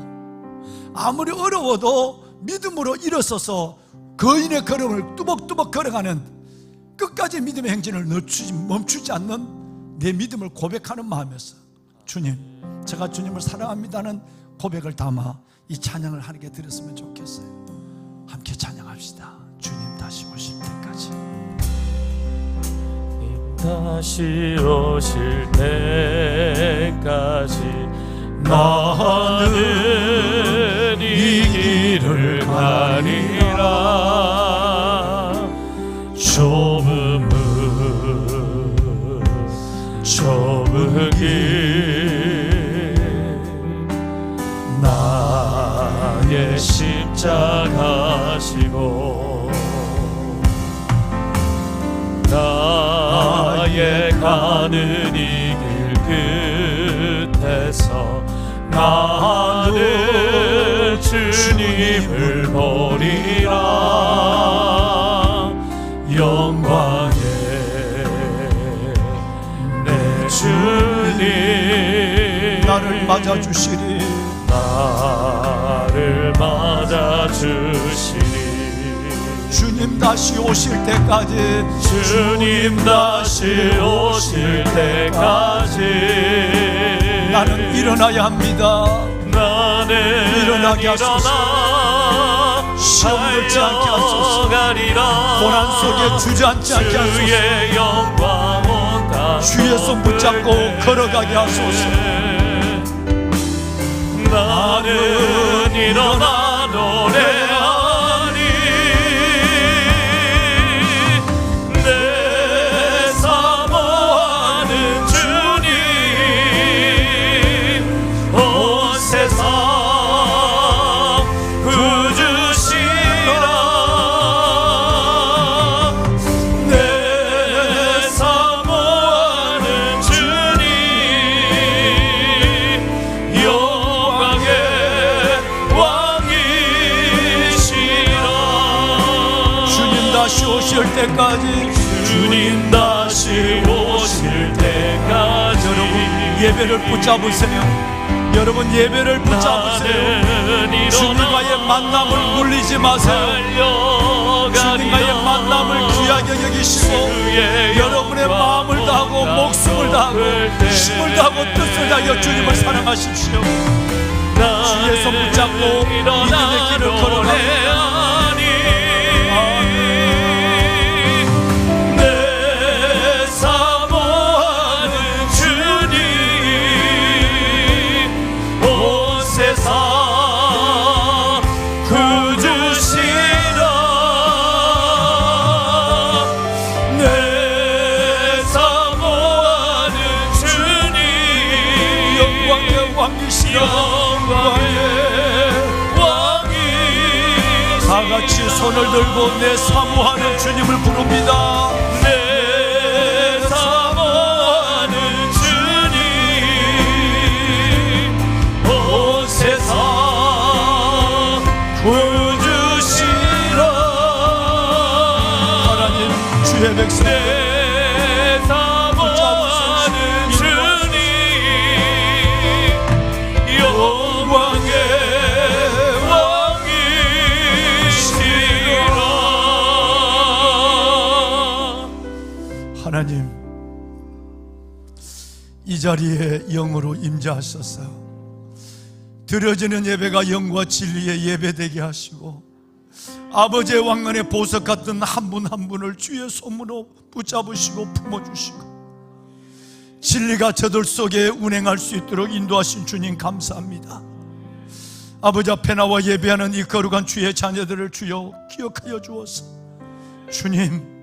아무리 어려워도 믿음으로 일어서서 거인의 걸음을 뚜벅뚜벅 걸어가는 끝까지 믿음의 행진을 멈추지 않는 내 믿음을 고백하는 마음에서, 주님, 제가 주님을 사랑합니다는 고백을 담아 이 찬양을 하게 드렸으면 좋겠어요. 함께 찬양합시다. 주님 다시 오실 때까지. 다시 오실 때까지 나는 이 길을 가리라. 나는 이 길 끝에서 나는 주님을 보리라. 영광의 내 주님 나를 맞아주시리. 나를 맞아주시리. 주님 다시 오실 때까지, 주님 다시 오실 때까지 나는 일어나야 합니다. 나는 일어나게 하소서. 일어나 시험 들지 않게 하소서. 달려가리라. 고난 속에 주저앉지 않게 하소서. 주의 영광 온 땅 주의 손 붙잡고 걸어가게 하소서. 나는 일어나 노래하니 내 사모하는 주님 온 세상 구주시라. 내 사모하는 주님 영광의 왕이시라. 주님 다시 오실 때까지, 주님 다시 오실 때까지 여러분 예배를 붙잡으세요. 여러분 예배를 붙잡으세요. 나는 주님과의 만남을 물리지 마세요. 주님과의 만남을 귀하게 여기시고 여러분의 마음을 다하고 목숨을 다하고 힘을 다하고 뜻을 다하여 주님을 사랑하십시오. 주의 손 붙잡고 믿음의 길을 걸어가고 내 사모하는 주님 온 세상 구주시라. 내 사모하는 주님 영광의 왕이시여, 영광의 왕이 다 같이 손을 들고 내 사모하는 주님을 부릅니다. 내 사모하는 주님 온 세상 구주시라. 하나님 주의 백성 내 사모하는 주님 영광의 왕이시라. 하나님 이 자리에 영으로 임재하셔서 드려지는 예배가 영과 진리의 예배되게 하시고 아버지의 왕관의 보석 같은 한 분 한 분을 주의 손으로 붙잡으시고 품어주시고 진리가 저들 속에 운행할 수 있도록 인도하신 주님 감사합니다. 아버지 앞에 나와 예배하는 이 거룩한 주의 자녀들을 주여 기억하여 주옵소서. 주님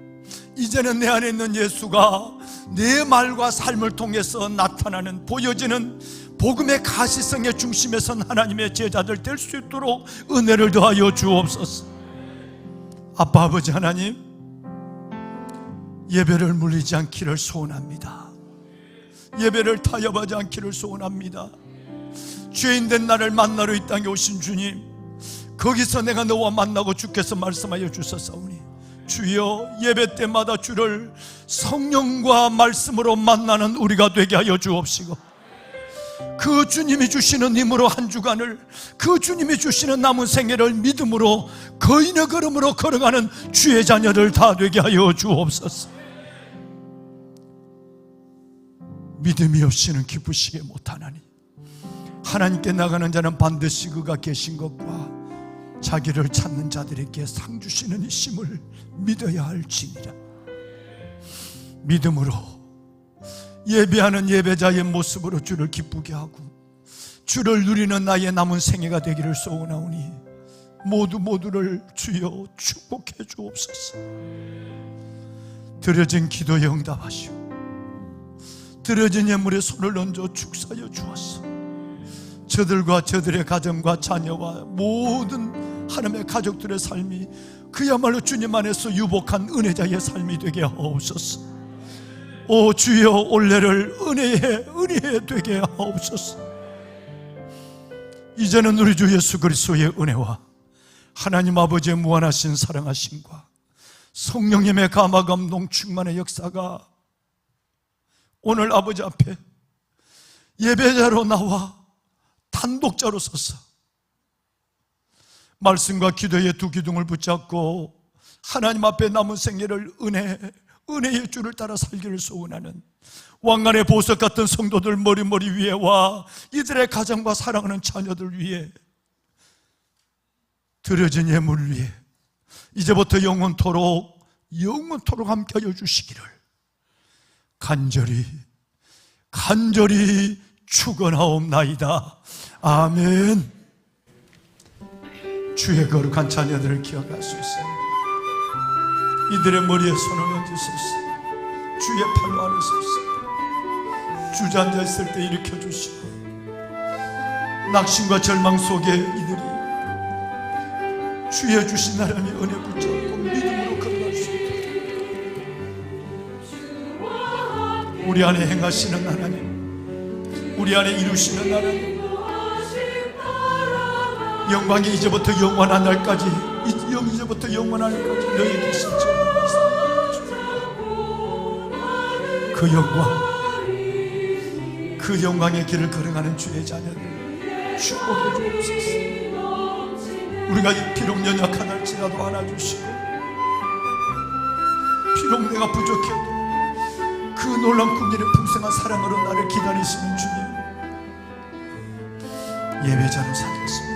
이제는 내 안에 있는 예수가 내 말과 삶을 통해서 나타나는 보여지는 복음의 가시성의 중심에 선 하나님의 제자들 될 수 있도록 은혜를 더하여 주옵소서. 아빠 아버지 하나님 예배를 물리지 않기를 소원합니다. 예배를 타협하지 않기를 소원합니다. 죄인된 나를 만나러 이 땅에 오신 주님, 거기서 내가 너와 만나고 주께서 말씀하여 주셨사오니 주여 예배 때마다 주를 성령과 말씀으로 만나는 우리가 되게 하여 주옵시고 그 주님이 주시는 힘으로 한 주간을, 그 주님이 주시는 남은 생애를 믿음으로 거인의 걸음으로 걸어가는 주의 자녀들 다 되게 하여 주옵소서. 믿음이 없이는 기쁘시게 못하나니 하나님께 나가는 자는 반드시 그가 계신 것과 자기를 찾는 자들에게 상 주시는 이 심을 믿어야 할지니라. 믿음으로 예배하는 예배자의 모습으로 주를 기쁘게 하고 주를 누리는 나의 남은 생애가 되기를 소원하오니 모두를 주여 축복해 주옵소서. 드려진 기도에 응답하시오. 드려진 예물에 손을 얹어 축사여 주옵소서. 저들과 저들의 가정과 자녀와 모든 하나님의 가족들의 삶이 그야말로 주님 안에서 유복한 은혜자의 삶이 되게 하옵소서. 오 주여 올해를 은혜에 되게 하옵소서. 이제는 우리 주 예수 그리스도의 은혜와 하나님 아버지의 무한하신 사랑하심과 성령님의 감화 감동 충만의 역사가 오늘 아버지 앞에 예배자로 나와 단독자로 서서 말씀과 기도의 두 기둥을 붙잡고 하나님 앞에 남은 생애를 은혜의 줄을 따라 살기를 소원하는 왕관의 보석 같은 성도들 머리 위에와 이들의 가정과 사랑하는 자녀들 위에 드려진 예물 위에 이제부터 영원토록 함께하여 주시기를 간절히 축원하옵나이다. 아멘. 주의 거룩한 자녀들을 기억하소서. 이들의 머리에 손을 얹으소서. 주의 팔로 안으소서. 주저앉아 있을 때 일으켜 주시고 낙심과 절망 속에 이들이 주의 주신 하나님의 은혜 붙잡고 믿음으로 걸어갈 수 있도록 우리 안에 행하시는 하나님, 우리 안에 이루시는 하나님, 영광이 이제부터 영원한 날까지 이제부터 영원한 날까지 너희에게 계신 그 영광의 길을 걸어가는 주의 자녀들 축복해 주옵소서. 우리가 비록 연약한 할지라도 안아주시고 비록 내가 부족해도 그 놀라운 궁일의 풍성한 사랑으로 나를 기다리시는 주님 예배자로 사겠습니다.